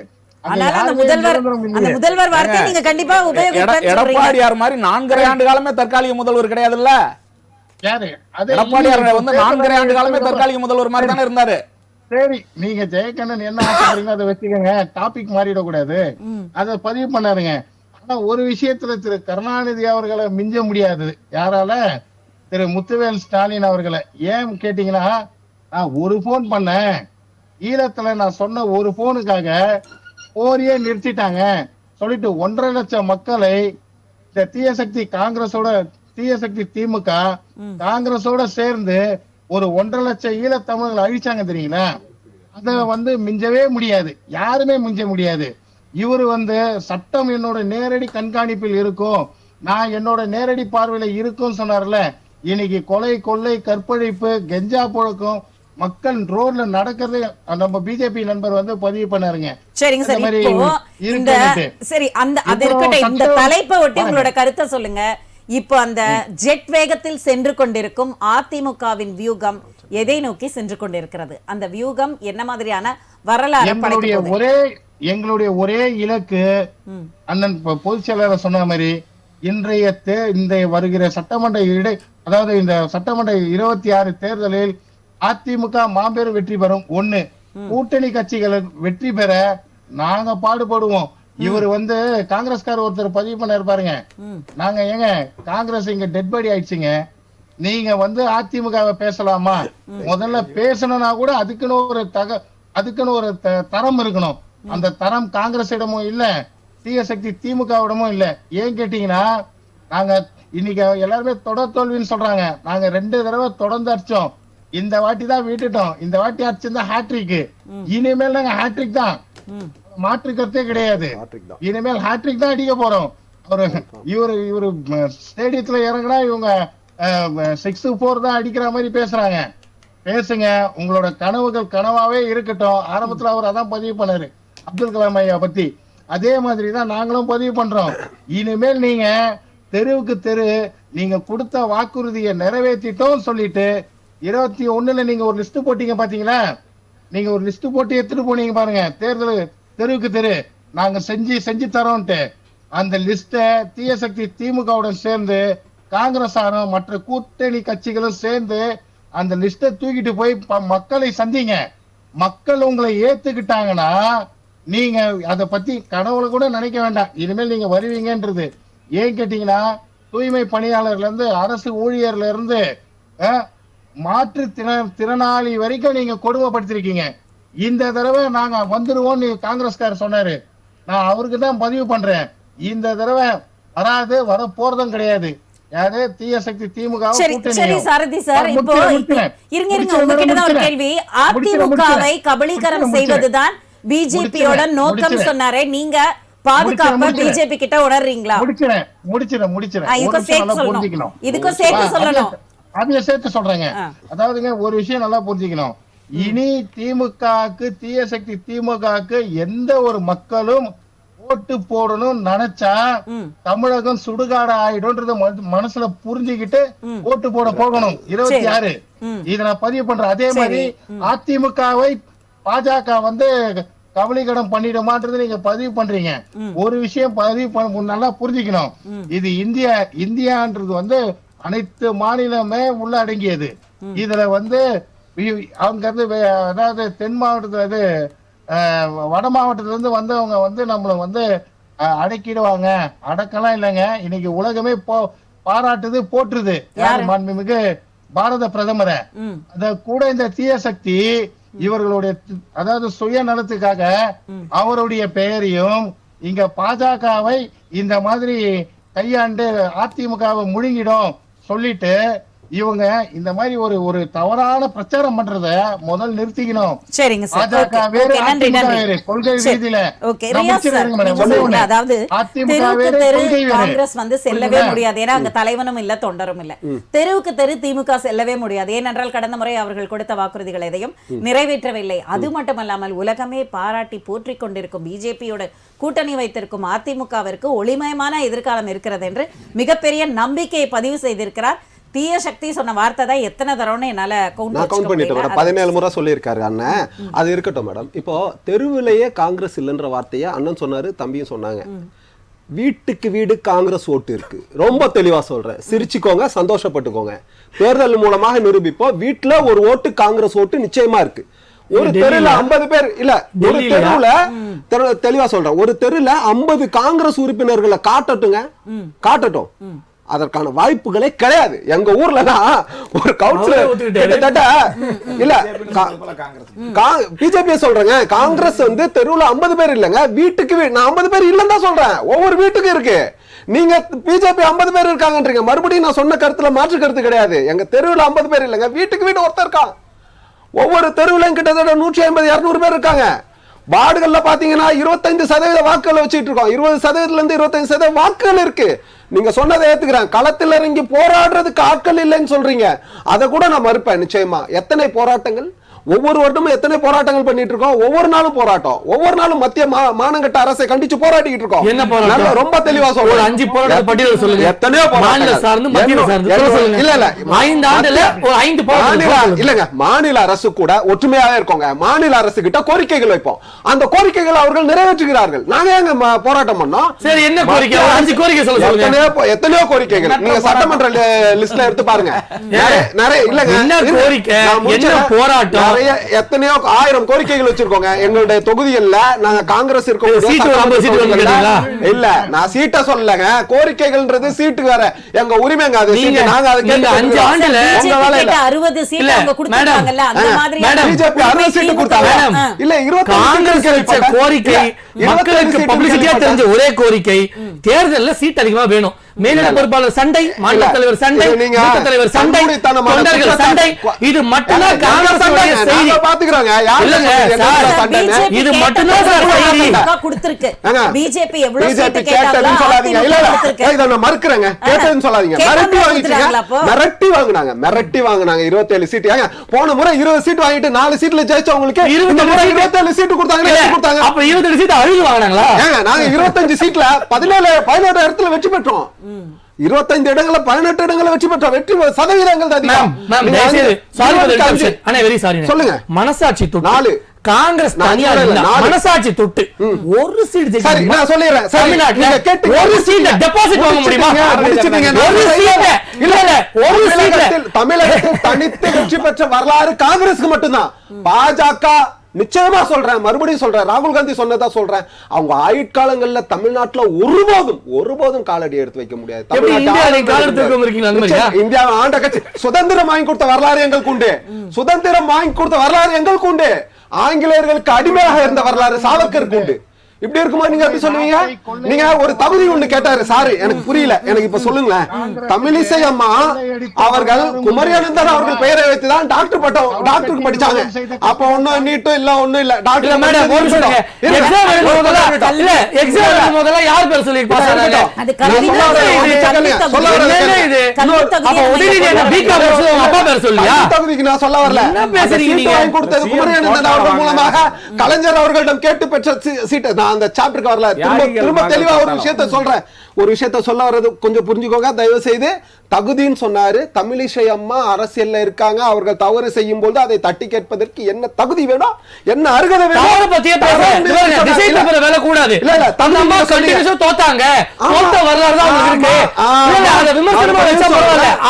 முதல்வர் வார்த்தை நீங்க கண்டிப்பா உபயோகிப்பீங்க. எடப்பாடியார் மாதிரி 4.5 ஆண்டு காலமே தற்காலிக முதல்வர் கிடையாதுல்ல. யாரு? எடப்பாடியார் வந்து 4.5 ஆண்டு காலமே தற்காலிக முதல்வர் மாதிரி தானே இருந்தாரு. சரி, நீங்க ஜெயகண்ணன் என்ன ஆசைப்படுறீங்க அதை வச்சுக்கோங்க, டாபிக் மாறிடக்கூடாது, அதை பதிவு பண்ணாருங்க. ஆனா ஒரு விஷயத்துல திரு கருணாநிதி அவர்களை மிஞ்ச முடியாது. யாரால? திரு முத்துவேல் ஸ்டாலின் அவர்களை. ஏன் கேட்டீங்கன்னா, நான் ஒரு போன் பண்ணேன், ஈழத்துல நான் சொன்ன ஒரு போனுக்காக போரியே நிறுத்திட்டாங்க சொல்லிட்டு 1.5 லட்சம் மக்களை இந்த தீயசக்தி காங்கிரஸோட, தீயசக்தி திமுக காங்கிரஸோட சேர்ந்து ஒரு 1.5 லட்சம் ஈழத்தமிழர்கள் அழிச்சாங்க தெரியுங்களா? அத வந்து மிஞ்சவே முடியாது, யாருமே மிஞ்ச முடியாது. இவரு வந்து சட்டம் என்னோட நேரடி கண்காணிப்பில் இருக்கும், நான் என்னோட நேரடி பார்வையில இருக்கும் சொன்னார்ல. இன்னைக்கு கொலை, கொள்ளை, கற்பழிப்பு, கெஞ்சா புழக்கம், மக்கள் ரோட்ல நடக்கிறது நம்ம பிஜேபி நண்பர் வந்து பதிவு பண்ணாருங்க. சரிங்க சார், இப்போ சரி அந்த அது இருக்கட்டும், இந்த தலைப்பை ஒட்டி உங்களோட கருத்தை சொல்லுங்க. இப்போ அந்த ஜெட் வேகத்தில் சென்று கொண்டிருக்கும் அதிமுகவின் வியூகம் எதை நோக்கி சென்று கொண்டிருக்கிறது? அந்த வியூகம் என்ன மாதிரியான வரலாறு? எங்களுடைய ஒரே இலக்கு, அண்ணன் பொதுச் செயலாளர் சொன்ன மாதிரி, இந்த வருகிற சட்டமன்ற அதாவது இந்த சட்டமன்ற 26 தேர்தலில் அதிமுக மாபெரும் வெற்றி பெறும். 1, கூட்டணி கட்சிகள் வெற்றி பெற நாங்க பாடுபடுவோம். இவர் வந்து காங்கிரஸ்கார ஒருத்தர் பதிவு பண்ண இருப்பாருங்க, நாங்க ஏங்க காங்கிரஸ் இங்க டெட் பாடி ஆயிடுச்சுங்க, நீங்க வந்து அதிமுகவை பேசலாமா? முதல்ல பேசணும்னா கூட அதுக்குன்னு ஒரு தரம் இருக்கணும். அந்த தரம் காங்கிரஸ் இடமும் இல்ல, தீயசக்தி திமுகவிடமும் இல்ல. ஏன் கேட்டீங்கன்னா, நாங்க இன்னைக்கு எல்லாருமே தொடர் தோல்வின்னு சொல்றாங்க. நாங்க 2 தடவை தொடர்ந்து அடிச்சோம், இந்த வாட்டி தான் விட்டுட்டோம். இந்த வாட்டி அடிச்சிருந்தா ஹேட்ரிக், இனிமேல் நாங்க ஹேட்ரிக் தான், மாற்று கருத்தே கிடையாது. இனிமேல் ஹேட்ரிக் தான் அடிக்க போறோம். இவரு ஸ்டேடியத்துல இறங்கினா இவங்க 6-4 தான் அடிக்கிற மாதிரி பேசுறாங்க. பேசுங்க, உங்களோட கனவுகள் கனவாவே இருக்கட்டும். ஆரம்பத்துல அவர் அதான் பதிவு பண்ணாரு அப்துல் கலாம் ஐயா பத்தி, அதே மாதிரிதான் நாங்களும் பதிவு பண்றோம். இனிமேல் நீங்க தெருவுக்கு தெரு நீங்க கொடுத்த வாக்குறுதியை நிறைவேற்றிட்டோம் சொல்லிட்டு 21ல நீங்க ஒரு லிஸ்ட் போட்டீங்க பாத்தீங்களா? நீங்க ஒரு லிஸ்ட் போட்டு எடுத்துட்டு போனீங்க பாருங்க, தேர்தல் தெருவுக்கு தெரு நாங்க செஞ்சு தரோம்ட்டு. அந்த லிஸ்ட தீயசக்தி திமுகவுடன் சேர்ந்து காங்கிரஸாரும் மற்ற கூட்டணி கட்சிகளும் சேர்ந்து அந்த லிஸ்ட தூக்கிட்டு போய் மக்களை சந்திங்க. மக்கள் உங்களை ஏத்துக்கிட்டாங்கன்னா நீங்க அதை பத்தி கனவுல கூட நினைக்க வேண்டாம், இனிமேல் நீங்க வருவீங்கன்றது. ஏன் கேட்டீங்கன்னா, தூய்மை பணியாளர்ல இருந்து அரசு ஊழியர்ல இருந்து மாற்று திறனாளி வரைக்கும் நீங்க கொடுமைப்படுத்திருக்கீங்க. இந்த தடவை நாங்க வந்துருவோம் காங்கிரஸ்காரர் சொன்னாரு, நான் அவருக்கு தான் பதிவு பண்றேன். இந்த தடவை வராது, வர போறதும் கிடையாது. யாரு? தீயசக்தி திமுக. சரி சாரதி சார், இப்போ இருங்க உங்ககிட்ட தான் ஒரு கேள்வி. அதிமுகவை கபலீகரம் செய்வதுதான் பிஜேபியோட நோக்கம் சொன்னாரே, நீங்க பாதுகாப்பை பிஜேபி கிட்ட உணர்றீங்களா? முடிச்சிடறேன். இதுக்கும் சேர்த்து சொல்லணும். இதுக்கும் சேர்த்து சொல்லணும். அதையும் சேர்த்து சொல்றேங்க. அதாவதுங்க ஒரு விஷயம் நல்லா புரிஞ்சுக்கணும். இனி திமுகவுக்கு, தீய சக்தி திமுகவுக்கு எந்த ஒரு மக்களும் ஓட்டு போடணும் நினைச்சா தமிழகம் சுடுகாடு ஆயிடும்ன்றது மனசுல புரிஞ்சுக்கிட்டு ஓட்டு போட போகணும். 26 இதை நான் பதிவு பண்றேன். அதே மாதிரி அதிமுகவை பாஜக கபலீகரம் பண்ணிடுமான்றது நீங்க பதிவு பண்றீங்க. ஒரு விஷயம் நல்லா புரிஞ்சுக்கணும். இது இந்தியான்றது அனைத்து மாநிலமே உள்ள அடங்கியது. இதுல அவங்க அதாவது தென் மாவட்டத்துல வட மாவட்டத்துல இருந்து வந்தவங்க நம்மள அடக்கிடுவாங்க. அடக்கலாம் இல்லைங்க. இன்னைக்கு உலகமே பாராட்டுது, போற்றுது மாண்புமிகு பாரத பிரதமரை. அத கூட இந்த தீய சக்தி இவர்களுடைய அதாவது சுயநலத்துக்காக அவருடைய பெயரையும் இங்க பாஜகவை இந்த மாதிரி கையாண்டு அதிமுகவை முழுங்கிடும் சொல்லிட்டு இவங்க இந்த மாதிரி ஒரு தவறான பிரச்சாரம் பண்றத முதல் நிறுத்திக்கணும். சரிங்க சார். கொள்கை ரீதியில அதாவது காங்கிரஸ் செல்லவே முடியாது. ஏன்னா அங்க தலைவனும் இல்ல, தொண்டரும் இல்ல. தெருவுக்கு தெரு திமுக செல்லவே முடியாது. ஏனென்றால் கடந்த முறை அவர்கள் கொடுத்த வாக்குறுதிகள் எதையும் நிறைவேற்றவில்லை. அது மட்டுமல்லாமல் உலகமே பாராட்டி போற்றி கொண்டிருக்கும் பிஜேபியோட கூட்டணி வைத்திருக்கும் அதிமுகவிற்கு ஒளிமயமான எதிர்காலம் இருக்கிறது என்று மிகப்பெரிய நம்பிக்கையை பதிவு செய்திருக்கிறார். தீய சக்தி சொன்ன வார்த்தை தான் எத்தனை தரம்னு என்னால கவுண்ட் பண்ணிட்டேன் மேடம். 17 முறை சொல்லியிருக்காரு அண்ணன். அது இருக்கட்டும் மேடம். இப்போ தெருவிலேயே காங்கிரஸ் இல்லைன்ற வார்த்தையை அண்ணன் சொன்னாரு, தம்பியும் சொன்னாங்க. வீட்டுக்கு வீடு காங்கிரஸ் ஓட்டு இருக்கு. ரொம்ப தெளிவா சொல்றேன். சிரிச்சுக்கோங்க, சந்தோஷப்பட்டுக்கோங்க. தேர்தல் மூலமாக நிரூபிப்போம். வீட்டுல ஒரு ஓட்டு காங்கிரஸ் ஓட்டு நிச்சயமா இருக்கு. ஒரு தெருல 50 பேர் இல்ல, ஒரு தெருவுல தெளிவா சொல்றேன், ஒரு தெருல 50 காங்கிரஸ் உறுப்பினர்களை காட்டட்டும். அதற்கான வாய்ப்புகளே கிடையாது. எங்க ஊர்ல ஒரு கவுன்சிலர் கிட்டத்தட்ட இல்ல பிஜேபி சொல்றேங்க, காங்கிரஸ் தெருவுல 50 பேர் இல்லங்க, வீட்டுக்கு நான் 50 பேர் இல்லன்னு தான் சொல்றேன். ஒவ்வொரு வீட்டுக்கும் இருக்கு. நீங்க பிஜேபி 50 பேர் இருக்காங்கன்றீங்க. மறுபடியும் நான் சொன்ன கருத்துல மாற்று கருத்து கிடையாது. எங்க தெருவுல 50 பேர் இல்லங்க, வீட்டுக்கு வீடு ஒருத்தர் இருக்கான். ஒவ்வொரு தெருவுலையும் கிட்டத்தட்ட 150-200 பேர் இருக்காங்க. வார்டுகள்ல பாத்தீங்கன்னா 25% வாக்குகள் வச்சுட்டு இருக்கோம். 20%ல இருந்து 25% வாக்குகள் இருக்கு. நீங்க சொன்னதை ஏத்துக்கிறேன். களத்தில் இறங்கி போராடுறதுக்கு ஆட்கள் இல்லைன்னு சொல்றீங்க. அதை கூட நான் மறுப்பேன். நிச்சயமா எத்தனை போராட்டங்கள் ஒவ்வொரு வருடமும் எத்தனை போராட்டங்கள் பண்ணிட்டு இருக்கோம். ஒவ்வொரு நாளும் போராட்டம். ஒவ்வொரு நாளும் மத்திய மானங்கட்ட அரசை கண்டிச்சு போராடிட்டு இருக்கோம். என்ன போராட்டம்? ரொம்ப தெளிவா சொல்லுங்க. 5 போராட்ட பட்டியல் சொல்லுங்க. எத்தனையோ மாநில சார்ந்து மத்திய சார்ந்து இல்ல 5 ஆண்டுல ஒரு 5 போராட்டம் இல்லங்க. மாநில அரசு கூட ஒற்றுமையாக இருக்கோங்க. மாநில அரசு கிட்ட கோரிக்கைகள் வைப்போம். அந்த கோரிக்கைகள் அவர்கள் நிறைவேற்றுகிறார்கள். நாங்க எங்க போராட்டம் பண்ணோம். சரி, என்ன கோரிக்கை? 5 கோரிக்கை சொல்லுங்க. எத்தனையோ கோரிக்கைகள் நீங்க சட்டமன்ற லிஸ்ட்ல எடுத்து பாருங்க. நிறைய இல்லங்க. என்ன கோரிக்கை, என்ன போராட்டம்? எத்தனையோ 1000 கோரிக்கைகள் வச்சிருக்கோங்க. எங்களுடைய தொகுதிகள்ல நாங்க காங்கிரஸ் இருக்கோம். இல்ல நான் சீட்டை சொல்லலங்க. கோரிக்கைகள்ன்றது சீட்டு வேற. எங்க உரிமைங்க அது. நாங்க அதுக்கு 5 ஆண்டுல உங்க வேலையில 60 சீட் அவங்க கொடுத்தாங்கல்ல, அந்த மாதிரி பிஜேபி 60 சீட் கொடுத்தாங்க. இல்ல 20 காங்கிரஸ் வச்ச கோரிக்கை மக்களுக்கு பப்ளிசிட்டியா தெரிஞ்ச ஒரே கோரிக்கை, தேர்தல்ல சீட் அதிகமா வேணும். மேலிட பொறுப்பாளர் சண்டை, மாநில தலைவர் சண்டை, மூத்த தலைவர் சண்டை, தொண்டர்கள் சண்டை. இது மட்டும்தான் காங்கிரஸ் செய்தி பாத்துக்கிறாங்க. இது மட்டும்தான் செய்தி கொடுத்திருக்கு. பிஜேபி எவ்வளவு சீட் கேட்டாலும் சொல்லாதீங்க. இல்ல நான் மறுக்கறேங்க. கேட்டேன்னு சொல்லாதீங்க. மிரட்டி வாங்குனாங்க 27 சீட். போன முறை 20 சீட் வாங்கிட்டு 4 சீட்ல ஜெயிச்சவங்களுக்கு இந்த முறை 27 சீட் கொடுத்தாங்க. அப்ப 27 சீட் அழுது வாங்குனாங்களா? நாங்க 25 சீட்ல 17 இடத்துல வெற்றி பெற்றோம். 25 இடங்கள்ல 18 இடங்களை வெற்றி பெற்றோம். வெற்றி சதவீதங்கள் அதிகம். சொல்லுங்க. மனசாட்சி தொட்டு 4 காங்கிரஸ் மனசாட்சி தொட்டு ஒரு சீட் சரி நான் சொல்லிடுறேன். ஒரு சீட் டெபாசிட் வாங்க முடியுமா? தமிழகத்தில் தனித்து வெற்றி பெற்ற வரலாறு காங்கிரஸ்க்கு மட்டும்தான். பாஜக நிச்சயமா சொல்றேன், மறுபடியும் சொல்றேன், ராகுல் காந்தி சொன்னதா சொல்றேன். அவங்க ஆயுட்காலங்கள்ல தமிழ்நாட்டுல ஒருபோதும் காலடி எடுத்து வைக்க முடியாது. இந்தியா ஆண்ட கட்சி சுதந்திரம் வாங்கி கொடுத்த வரலாறு எங்களுக்கு உண்டு. சுதந்திரம் வாங்கி கொடுத்த வரலாறு எங்களுக்கு உண்டு. ஆங்கிலேயர்களுக்கு அடிமையாக இருந்த வரலாறு சாவர்கருக்கு உண்டு. இப்படி இருக்குமா நீங்க எப்படி சொல்லுவீங்க? நீங்க ஒரு தகுதி ஒண்ணு கேட்டாரு சாரு, எனக்கு புரியல, எனக்கு இப்ப சொல்லுங்களேன். தமிழிசை அம்மா அவர்கள் குமரியானந்தன் அவர்கள் பெயரை வைத்துதான் டாக்டர் பட்டம் டாக்டருக்கு படிச்சாங்க. அப்ப ஒண்ணும் நீட்டும் இல்ல ஒண்ணும் இல்ல டாக்டர் மேடம் முதல்ல யார் பேர் சொல்லி அப்பா பேர் சொல்லியா? தகுதிக்கு நான் சொல்ல வரல. வாங்கி கொடுத்தது குமரியானந்தன் அவர்கள் மூலமாக கலைஞர் அவர்களிடம் கேட்டு பெற்ற சீட்டு. நான் அந்த சாப்டருக்கு வரல, திரும்ப தெளிவா ஒரு விஷயத்தை சொல்றேன். ஒரு விஷயத்தை சொல்ல வர்றது கொஞ்சம் புரிஞ்சுக்கோங்க தயவு செய்து. தகுதின்னு சொன்னாரு. தமிழிசை அம்மா அரசியல்ல இருக்காங்க, அவர்கள் தவறு செய்யும் போது அதை தட்டி கேட்பதற்கு என்ன தகுதி வேணும், என்ன அருகதை வேணும்?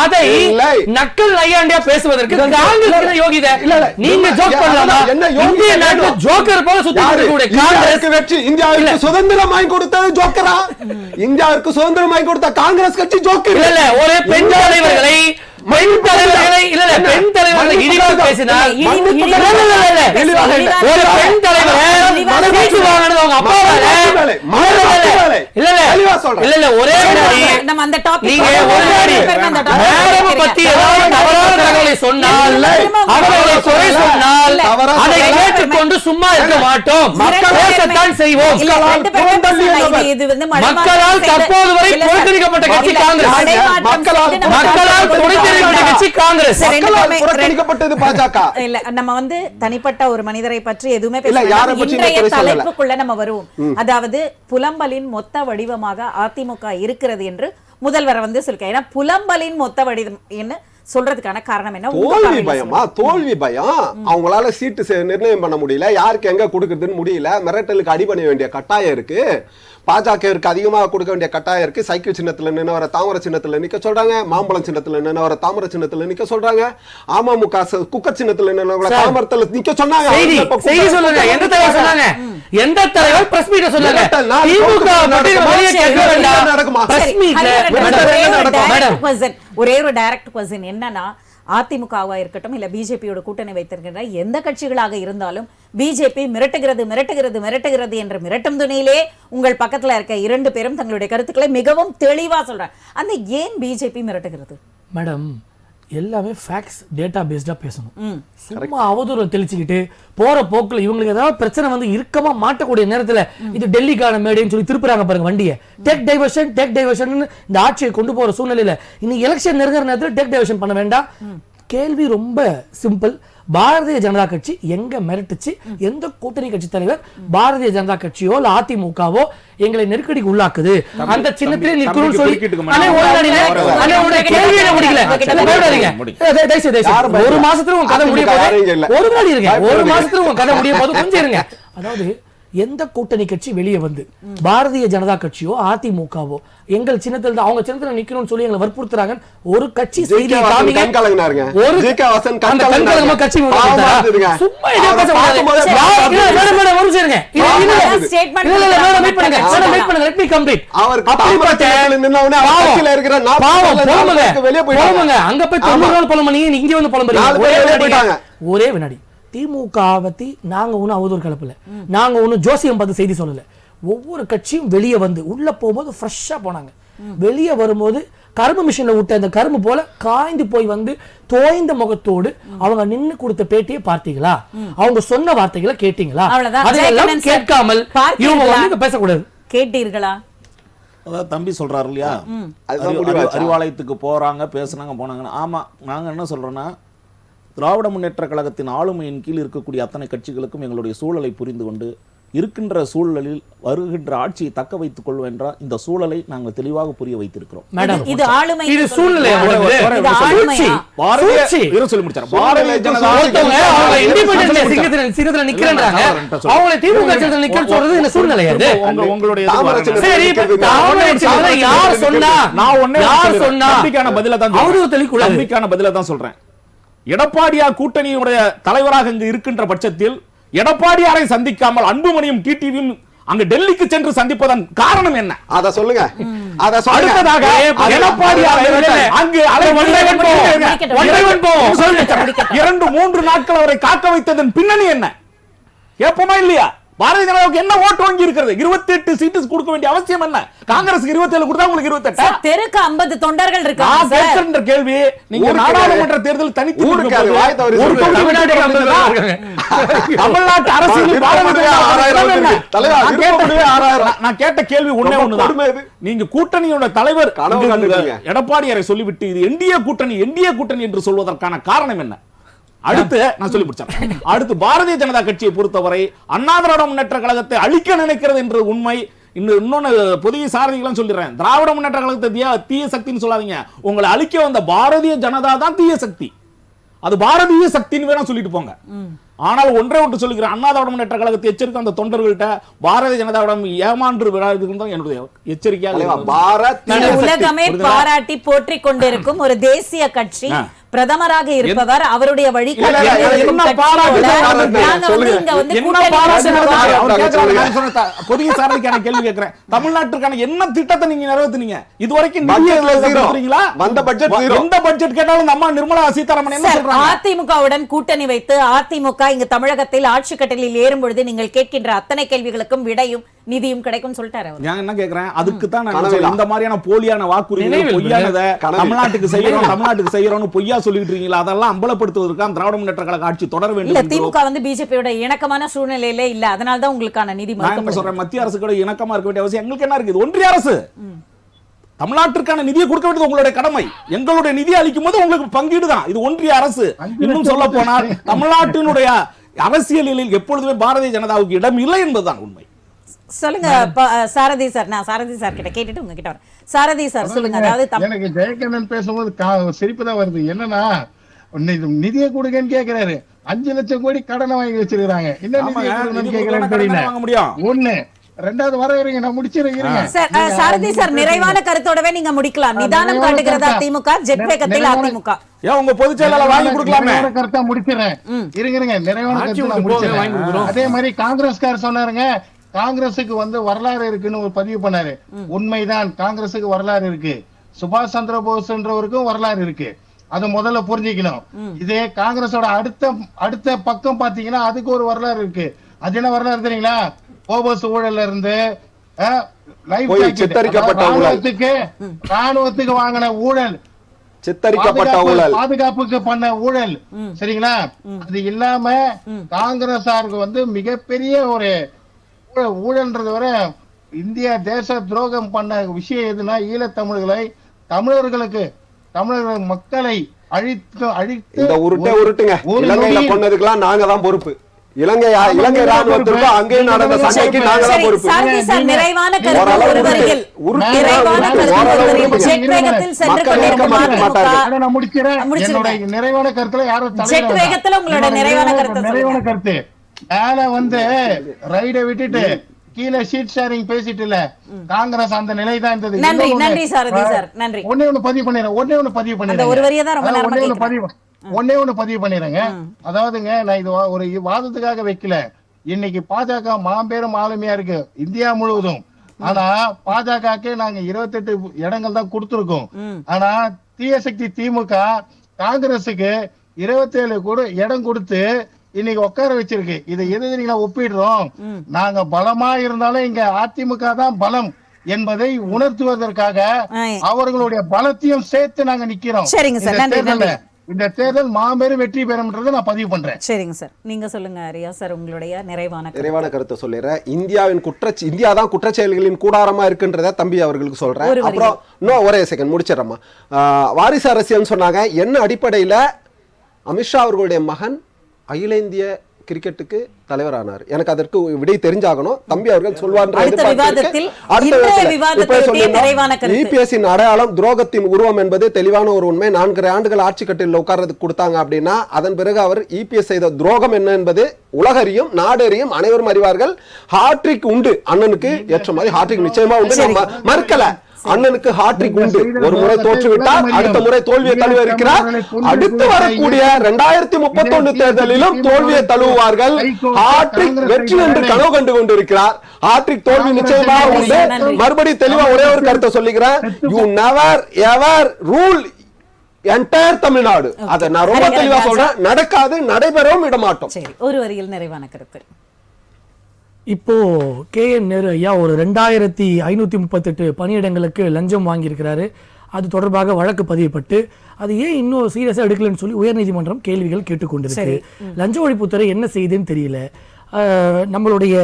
அதை நக்கல் நையாண்டியா பேசுவதற்கு இந்தியாவுக்கு சுதந்திரம் வாங்கி கொடுத்தது ஜோக்கரா? இந்தியாவுக்கு சுதந்திரம் வாங்கி கொடுத்த காங்கிரஸ் கட்சி ஜோக்கர் இல்ல. ஒரே பெண் தலைவர்களை பெண் தலைவர்களை இழிவாக பேசினார். ஒரு பெண் தலைவர் ஒரே பத்தி தவறான தகவலை சொன்னால் அவர்களை குறை சொன்னால் அதை ஏற்றுக்கொண்டு சும்மா இருக்க மாட்டோம், பேசத்தான் செய்வோம். மக்களால் தற்போது வரை புறக்கணிக்கப்பட்ட கட்சி காங்கிரஸ். மக்களால் புறக்கணிக்கப்பட்ட கட்சி காங்கிரஸ். புறக்கணிக்கப்பட்டது பாஜக. இல்ல நம்ம தனிப்பட்ட ஒரு மனிதரை பற்றி எதுவுமே பேசல. இன்றைய தலைப்புக்குள்ள நம்ம வருவோம். அதாவது புலம்பலின் மொத்த வடிவமாக அதிமுக இருக்கிறது என்று முதல்வர் சொல்லிருக்காரு. ஏன்னா புலம்பலின் மொத்த வடிவம் என்ன சொல்றதுக்கான காரணம் என்ன? தோல்வி பயமா? தோல்வி பயம். அவங்களால சீட்டு நிர்ணயம் பண்ண முடியல, யாருக்கு எங்க கொடுக்கறதுன்னு முடியல, மிரட்டலுக்கு அடிபணிய வேண்டிய கட்டாயம் இருக்கு. பாஜகவிற்கு அதிகமாக கொடுக்க வேண்டிய கட்டாயம் இருக்கு. சைக்கிள் சின்னத்துல நின்னவர தாமரை சின்னத்துல நிக்க சொல்றாங்க, மாம்பழம் சின்னத்துல நின்னவர தாமரை சின்னத்துல நிக்க சொல்றாங்க, அமமுக குக்கர் சின்னத்துல நின்னவர தாமரத்துல நிக்க சொன்னாங்க. செய்தி சொல்லுங்க, எந்த தலைவர் சொன்னாங்க? எந்த தலைவர் பிரஸ் மீட்ல சொன்னாங்க? திமுக நடக்குமா? ஒரே ஒரு டைரக்ட் क्वेश्चन என்னன்னா, அதிமுகவா இருக்கட்டும் இல்ல பிஜேபியோட கூட்டணி வைத்திருக்கின்ற எந்த கட்சிகளாக இருந்தாலும் பிஜேபி மிரட்டுகிறது மிரட்டுகிறது மிரட்டுகிறது என்ற மிரட்டும் துணியிலே உங்கள் பக்கத்துல இருக்க இரண்டு பேரும் தங்களுடைய கருத்துக்களை மிகவும் தெளிவா சொல்றாங்க. அந்த ஏன் பிஜேபி மிரட்டுகிறது? மேடம், எல்லாமே ஃபேக்ட்ஸ் டேட்டா பேஸ்டா பேசணும். சும்மா அவதூறு தெளிச்சுக்கிட்டு போற போக்குல இவங்களுக்கு ஏதாவது பிரச்சனை இறுக்கமா மாட்டக்கூடிய நேரத்துல இது டெல்லிக்கான மேடைன்னு சொல்லி திருப்புறாங்க பாருங்க வண்டியை. டெக் டைவர்ஷன் இந்த ஆட்சியை கொண்டு போற சூழ்நிலையில இன்னைக்கு எலெக்ஷன் நெருங்குற நேரத்துல டெக் டைவர்ஷன் பண்ண வேண்டாம். கேள்வி ரொம்ப சிம்பிள். பாரதிய ஜனதா கட்சி எங்க மிரட்டுச்சு? எந்த கூட்டணி கட்சி தலைவர் பாரதிய ஜனதா கட்சியோ இல்ல அதிமுகவோ எங்களை நெருக்கடிக்கு உள்ளாக்குது? அந்த சின்னத்திலே நிற்கணும்னு சொல்லி ஒரு மாசத்துல உங்க கதை முடிய போது ஒரு மாசத்துல உங்க கதை முடிய போது கொஞ்சம் இருங்க. அதாவது எந்த கூட்டணி கட்சி வெளியே பாரதிய ஜனதா கட்சியோ அதிமுகவோ எங்கள் சின்னத்தில் அவங்க சின்னத்துல நிக்கணும்னு சொல்லி எங்களை வற்புறுத்துறாங்க. ஒரு கட்சி செய்தி அங்க போய் 90 நாள் புலம்புறீங்க, இங்க வந்து புலம்புறீங்க. ஒரே வினாடி. திமுக பத்தி நாங்க ஒன்னும் அவதூறு கலப்பல, நாங்க ஒன்னும் ஜோசியம் பார்த்து செய்தி சொல்லல. ஒவ்வொரு கட்சியும் வெளியே உள்ள போகும்போது ஃப்ரெஷ்ஷா போனாங்க. வெளியே வரும்போது கரும்பு மிஷின்ல விட்ட அந்த கரும்பு போல காய்ந்து போய் தோய்ந்த முகத்தோடு அவங்க நின்னு கொடுத்த பேட்டியை பார்த்தீங்களா? அவங்க சொன்ன வார்த்தைகளை கேட்டீங்களா? அதெல்லாம் கேட்காமல் இவங்க பேசக்கூடாது. கேட்டீர்களா? அதாவது தம்பி சொல்றாரு இல்லையா, அறிவாலயத்துக்கு போறாங்க பேசுனாங்க போனாங்க. ஆமா, நாங்க என்ன சொல்றோம்னா, திராவிட முன்னேற்ற கழகத்தின் ஆளுமையின் கீழ் இருக்கக்கூடிய அத்தனை கட்சிகளுக்கும் எங்களுடைய சூழலை புரிந்து கொண்டு இருக்கின்ற சூழலில் வருகின்ற ஆட்சியை தக்க வைத்துக் கொள்வோம் என்ற இந்த சூழலை நாங்கள் தெளிவாக புரிய வைத்திருக்கிறோம். இது ஆளுமை, இது சூழ்நிலை. சொல்றேன், எடப்பாடியார் கூட்டணியுடைய தலைவராக இங்கு இருக்கின்ற பட்சத்தில் எடப்பாடியாரை சந்திக்காமல் அன்புமணியும் டிடிவியும் அங்க டெல்லிக்கு சென்று சந்திப்பதன் காரணம் என்ன? அத சொல்லுங்க. அடுத்ததாக எடப்பாடியார் அங்கு 2-3 நாட்கள் அவரை காக்க வைத்ததன் பின்னணி என்ன? கேட்போமா இல்லையா? பாரதிய ஜனதாவுக்கு என்ன ஓட்டு வங்கி இருக்கிறது? 28 சீட்டு கொடுக்க வேண்டிய அவசியம் என்ன? காங்கிரஸ் 27 கொடுத்தா உங்களுக்கு 28. தெருக்கு 50 தொண்டர்கள் நான் இருக்காங்க சார். கேட்கின்ற கேள்வி, நீங்க நாடாளுமன்ற தேர்தல் தனித்து ஊருக்காரு வாய் தவறி ஒரு சொல்லுங்க. தொகுதி விட்டு தமிழ்நாட்டு அரசியல் நான் கேட்ட கேள்வி ஒண்ணே ஒண்ணுதான். நீங்க கூட்டணியோட தலைவர் எடப்பாடியாரை சொல்லிவிட்டு இது என்டிஏ கூட்டணி என்று சொல்வதற்கான காரணம் என்ன? அடுத்து நான் சொல்லி முடிச்சேன். அடுத்து பாரதிய ஜனதா கட்சியை பொறுத்தவரை அண்ணா திராவிட முன்னேற்ற கழகத்தை அழிக்க நினைக்கிறது என்ற உண்மை. இன்னொன்னு புதிய சாரதிகளும் சொல்லிடுறேன், திராவிட முன்னேற்ற கழகத்தை தீய சக்தின்னு சொல்லாதீங்க. உங்களை அழிக்க வந்த பாரதிய ஜனதா தான் தீய சக்தி. அது பாரதிய சக்தின்னு வேணா சொல்லிட்டு போங்க. ஆனால் ஒன்றே ஒன்று சொல்லுகிறேன், அண்ணா திராவிட முன்னேற்ற கழகத்தை எச்சரிக்கை அந்த தொண்டர்கள்ட்ட பாரதிய ஜனதாவிடம் ஏமாற்று விடாதீர்கள் என்னுடைய எச்சரிக்கையாக. உலகமே பாராட்டி போற்றி கொண்டிருக்கும் ஒரு தேசிய கட்சி பிரதமராக இருப்பவர், அவருடைய வழி புதிய சாரதிக்கான கேள்வி கேட்கிறேன். தமிழ்நாட்டுக்கான என்ன திட்டத்தை நீங்க நிறைவேற்றினீங்க இதுவரைக்கும்? எந்த பட்ஜெட் கேட்டாலும் அம்மா நிர்மலா சீதாராமன் என்ன சொல்றாங்க? அதிமுகவுடன் கூட்டணி வைத்து அதிமுக இங்கு தமிழகத்தில் ஆட்சி கட்டலில் ஏறும் பொழுது நீங்கள் கேட்கின்ற அத்தனை கேள்விகளுக்கும் விடையும் நிதியும் கிடைக்கும் சொல்லிட்டாரு. நான் என்ன கேக்குறேன், அதுக்கு தான் நான் இந்த மாதிரியான போலியான வாக்குறுதிகள் பொய்யானதை தமிழ்நாட்டுக்கு செய்யறோம்னு பொய்யா சொல்லிட்டு இருக்கீங்களா? அதெல்லாம் அம்பலப்படுத்துவதற்காக திராவிட முன்னேற்ற கழக ஆட்சி தொடர வேண்டும். இல்ல, திமுக வந்து பிஜேபியோட இணக்கமான சூழ்நிலையிலே இல்ல, அதனால தான் உங்களுக்கான நிதி நான் சொல்றேன். மத்திய அரசு கூட இணக்கமா இருக்க வேண்டிய அவசியம் எங்களுக்கு என்ன இருக்குது? ஒன்றிய அரசு தமிழ்நாட்டிற்கான நிதியை கொடுக்க வேண்டியது உங்களுடைய கடமை. எங்களுடைய நிதி அளிக்கும் போது உங்களுக்கு பங்கீடு தான். இது ஒன்றிய அரசு. இன்னும் சொல்ல போனால் தமிழ்நாட்டினுடைய அரசியலில் எப்பொழுதுமே பாரதிய ஜனதாவுக்கு இடம் இல்லை என்பதுதான் உண்மை. சொல்லுங்க சாரதி சார். நான் சாரதி சார் கிட்ட கேட்டுட்டு உங்ககிட்ட வரேன். சாரதி சார் சொல்லுங்க. அதாவது எனக்கு ஜெயகண்ணன் பேசும்போது சிரிப்பு தான் வருது. என்னன்னா நிதியை கொடுங்கன்னு கேக்குறாரு, 5 லட்சம் கோடி கடனை வாங்கி வச்சிருக்காங்க. என்ன கேக்குறான்னு தெரியல. ஒண்ணு ரெண்டாவது வர இருங்க, நான் முடிச்சிருக்கேன். சாரதி சார் நிறைவான கருத்தோடவே நீங்க முடிக்கலாம். நிதானம் காட்டுகிறதா திமுக? ஜெட் வேகத்தில் அதிமுக உங்க பொதுச் செயலாளர் வாங்கி கொடுக்கலாமே. கருத்தா முடிச்சிடறேன். இருங்க, நிறைவான கருத்து நான் முடிச்சிடறேன். அதே மாதிரி காங்கிரஸ்கார் சொன்னாருங்க, காங்கிரஸுக்கு வந்து வரலாறு இருக்குன்னு ஒரு பதிவு பண்ணாரு. உண்மைதான், காங்கிரஸுக்கு வரலாறு இருக்கு. சுபாஷ் சந்திர போஸ்ன்றவருக்கும் வரலாறு இருக்கு. அதை முதல்ல புரிஞ்சுக்கணும். இதே காங்கிரஸோட அடுத்த பக்கம் பாத்தீங்கன்னா அதுக்கு ஒரு வரலாறு இருக்கு. அது என்ன வரலாறு தெரியுங்களா? போபஸ் ஊழல்ல இருந்து ராணுவத்துக்கு வாங்கின ஊழல், பாதுகாப்புக்கு பண்ண ஊழல், சரிங்களா? அது இல்லாம காங்கிரஸாருக்கு வந்து மிகப்பெரிய ஒரு ஊழல்ன்றது வர இந்தியா தேச துரோகம் பண்ண விஷயம் எதுனா ஈழத்தமிழர்களை, தமிழர்கள் மக்களை அழித்து உருட்டுங்க. இலங்கையில பண்ணதுக்கெல்லாம் நாங்க தான் பொறுப்பு. இலங்கை ராணுவத்திற்கு அங்கே நடந்த சண்டைக்கு நாங்க தான் பொறுப்பு. நிறைவான கருத்து ஒரு வரியில் ஜெட் வேகத்தில் சென்று கொண்டிருக்கும். நான் முடிக்கிறேன். என்னோட நிறைவான கருத்துல யாரும் ஜெட் வேகத்துல உங்களோட நிறைவான கருத்து மேல வந்து ரைட விட்டுட்டு கீழே ஷீட் ஷேரிங் பேசிட்டு இல்ல காங்கிரஸ் அந்த நிலை தான் இருந்தது. நன்றி சாரதி சார், நன்றி. ஒண்ணே ஒண்ணு பதிவு பண்ணிடுறேங்க. அதாவதுங்க, நான் இது ஒரு வாதத்துக்காக வைக்கல. இன்னைக்கு பாஜக மாபெரும் ஆளுமையா இருக்கு இந்தியா முழுவதும். ஆனா பாஜகக்கே நாங்க 28 இடங்கள் தான் கொடுத்திருக்கோம். ஆனா தீய சக்தி திமுக காங்கிரஸுக்கு 27 இடம் கொடுத்து இன்னைக்கு உட்கார வச்சிருக்கு. இதை எதிரிகளை ஒப்பிடுறோம். நாங்க பலமா இருந்தாலும் இங்க அதிமுக தான் பலம் என்பதை உணர்த்துவதற்காக அவர்களுடைய பலத்தையும் சேர்த்து நாங்க நிக்கிறோம். இந்த தேர்தல் மாபெரும் வெற்றி பெறும்ன்றதை நான் பதிவு பண்றேன். சரிங்க சார், நீங்க சொல்லுங்க ரியா சார் உங்களுடைய நிறைவான கருத்தை சொல்லிடுறேன். இந்தியா தான் குற்றச்செயல்களின் கூடாரமா இருக்குன்றத தம்பி அவர்களுக்கு சொல்றேன். அப்புறம் இன்னும் ஒரே செகண்ட் முடிச்சிடறேம்மா. வாரிசு அரசியல் சொன்னாங்க. என்ன அடிப்படையில அமித்ஷா அவர்களுடைய மகன் அகில இந்திய கிரிக்கெட்டுக்கு தலைவரானார்? எனக்கு அதற்கு விடை தெரிஞ்சாகணும். தம்பி அவர்கள் சொல்வார். இபிஎஸ்ஸின் அடையாளம் துரோகத்தின் உருவம் என்பது தெளிவான ஒரு உண்மை. 4 ஆண்டுகள் ஆட்சி கட்டில உட்கார்றதுக்கு கொடுத்தாங்க அப்படின்னா அதன் பிறகு அவர் இபிஎஸ் செய்த துரோகம் என்ன என்பது உலகறியும் நாடறியும் அனைவரும் அறிவார்கள். ஹாட்ரிக் உண்டு அண்ணனுக்கு ஏற்ற மாதிரி ஹாட்ரிக் நிச்சயமா உண்டு, நம்ம மறுக்கல. அண்ணனுக்கு ஹாட்ரிக் உண்டு. ஒரு முறை தோற்றுவிட்டார், அடுத்த முறை தோல்வியை தழுவ இருக்கிறார். அடுத்து வரக்கூடிய 2031 தேர்தலிலும் தோல்வியை தழுவுவார்கள். ஹாட்ரிக் வெற்றி என்று கனவு கண்டு கொண்டிருக்கிறார். ஹாட்ரிக் தோல்வி நிச்சயமாக உண்டு. மறுபடியும் தெளிவா ஒரே ஒரு கருத்தை சொல்லுகிறேன். You never ever rule entire Tamil Nadu. அதை நான் ரொம்ப தெளிவா சொல்றேன். நடக்காது, நடைபெறவும் விட மாட்டோம். ஒரு வரியில் நிறைவான கருத்து. இப்போ KN நேரு ஐயா ஒரு 2538 பணியிடங்களுக்கு லஞ்சம் வாங்கியிருக்கிறாரு. அது தொடர்பாக வழக்கு பதியப்பட்டு அது ஏன் இன்னும் சீரியஸாக எடுக்கலன்னு சொல்லி உயர்நீதிமன்றம் கேள்விகள் கேட்டுக்கொண்டிருக்கு. லஞ்ச ஒழிப்புத்துறை என்ன செய்யுதுன்னு தெரியல. நம்மளுடைய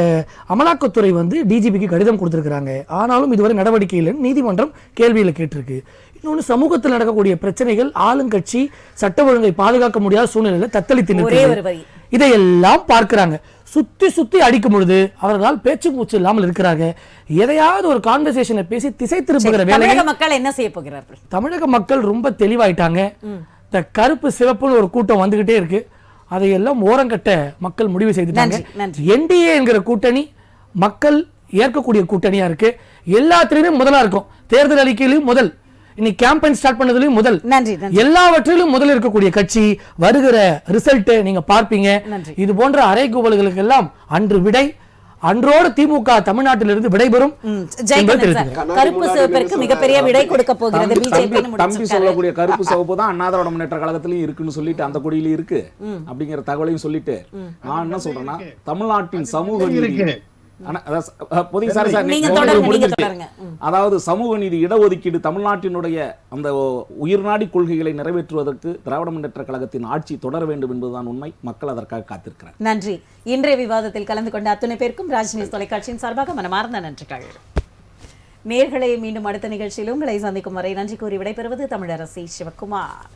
அமலாக்கத்துறை வந்து டிஜிபிக்கு கடிதம் கொடுத்துருக்குறாங்க. ஆனாலும் இதுவரை நடவடிக்கை இல்லைன்னு நீதிமன்றம் கேள்வியில் கேட்டிருக்கு. இன்னொன்று, சமூகத்தில் நடக்கக்கூடிய பிரச்சனைகள் ஆளுங்கட்சி சட்ட ஒழுங்கை பாதுகாக்க முடியாத சூழ்நிலையில் தத்தளித்து நிற்கிறது. இதையெல்லாம் பார்க்கிறாங்க. சுத்தி சுத்தி அடிக்கும் பொழுது அவர்களால் பேச்சு மூச்சு இல்லாமல் இருக்கிறாங்க. எதையாவது ஒரு கான்வர்சேஷனை பேசி திசை திருப்புகிற வேலையை மக்கள் என்ன செய்ய போகிறார்கள்? தமிழக மக்கள் ரொம்ப தெளிவாயிட்டாங்க. இந்த கருப்பு சிவப்புன்னு ஒரு கூட்டம் வந்துகிட்டே இருக்கு. அதையெல்லாம் ஓரங்கட்ட மக்கள் முடிவு செய்துட்டாங்க. NDA என்கிற கூட்டணி மக்கள் ஏற்கக்கூடிய கூட்டணியா இருக்கு. எல்லாத்திலுமே முதலா இருக்கும். தேர்தல் அறிக்கையிலும் முதல், இன்னைக்கு கேம்பெயின் ஸ்டார்ட் பண்ணதுலயும் முதல், எல்லாவற்றிலும் முதல் இருக்கக்கூடிய கட்சி. வருகிற ரிசல்ட் நீங்க பார்ப்பீங்க. இது போன்ற அரைகூவல்களுக்கு எல்லாம் அன்று விடை. அன்றோடு திமுக தமிழ்நாட்டிலிருந்து விடைபெறும். கருப்பு சிவப்பிற்கு மிகப்பெரிய விடை கொடுக்க போகிறது பிஜேபி. தம்பி சொல்லக்கூடிய கருப்பு சிவப்பு தான் அண்ணா திராவிட முன்னேற்ற கழகத்திலயும் இருக்குன்னு சொல்லிட்டு அந்த கொடியில இருக்கு அப்படிங்கிற தகவலையும் சொல்லிட்டு நான் என்ன சொல்றேன்னா, தமிழ்நாட்டின் சமூக நீதி, அதாவது சமூக நீதி, இடஒதுக்கீடு, தமிழ்நாட்டினுடைய அந்த உயிர்நாடி கொள்கைகளை நிறைவேற்றுவதற்கு திராவிட முன்னேற்ற கழகத்தின் ஆட்சி தொடர வேண்டும் என்பதுதான் உண்மை. மக்கள் அதற்காக காத்திருக்கிறார். நன்றி. இன்றைய விவாதத்தில் கலந்து கொண்ட அத்துணை பேருக்கும் ராஜ் நியூஸ் தொலைக்காட்சியின் சார்பாக மனமார்ந்த நன்றிகள். நேர்களை மீண்டும் அடுத்த நிகழ்ச்சியில் உங்களை சந்திக்கும் வரை நன்றி கூறி விடைபெறுவது தமிழரசி சிவக்குமார்.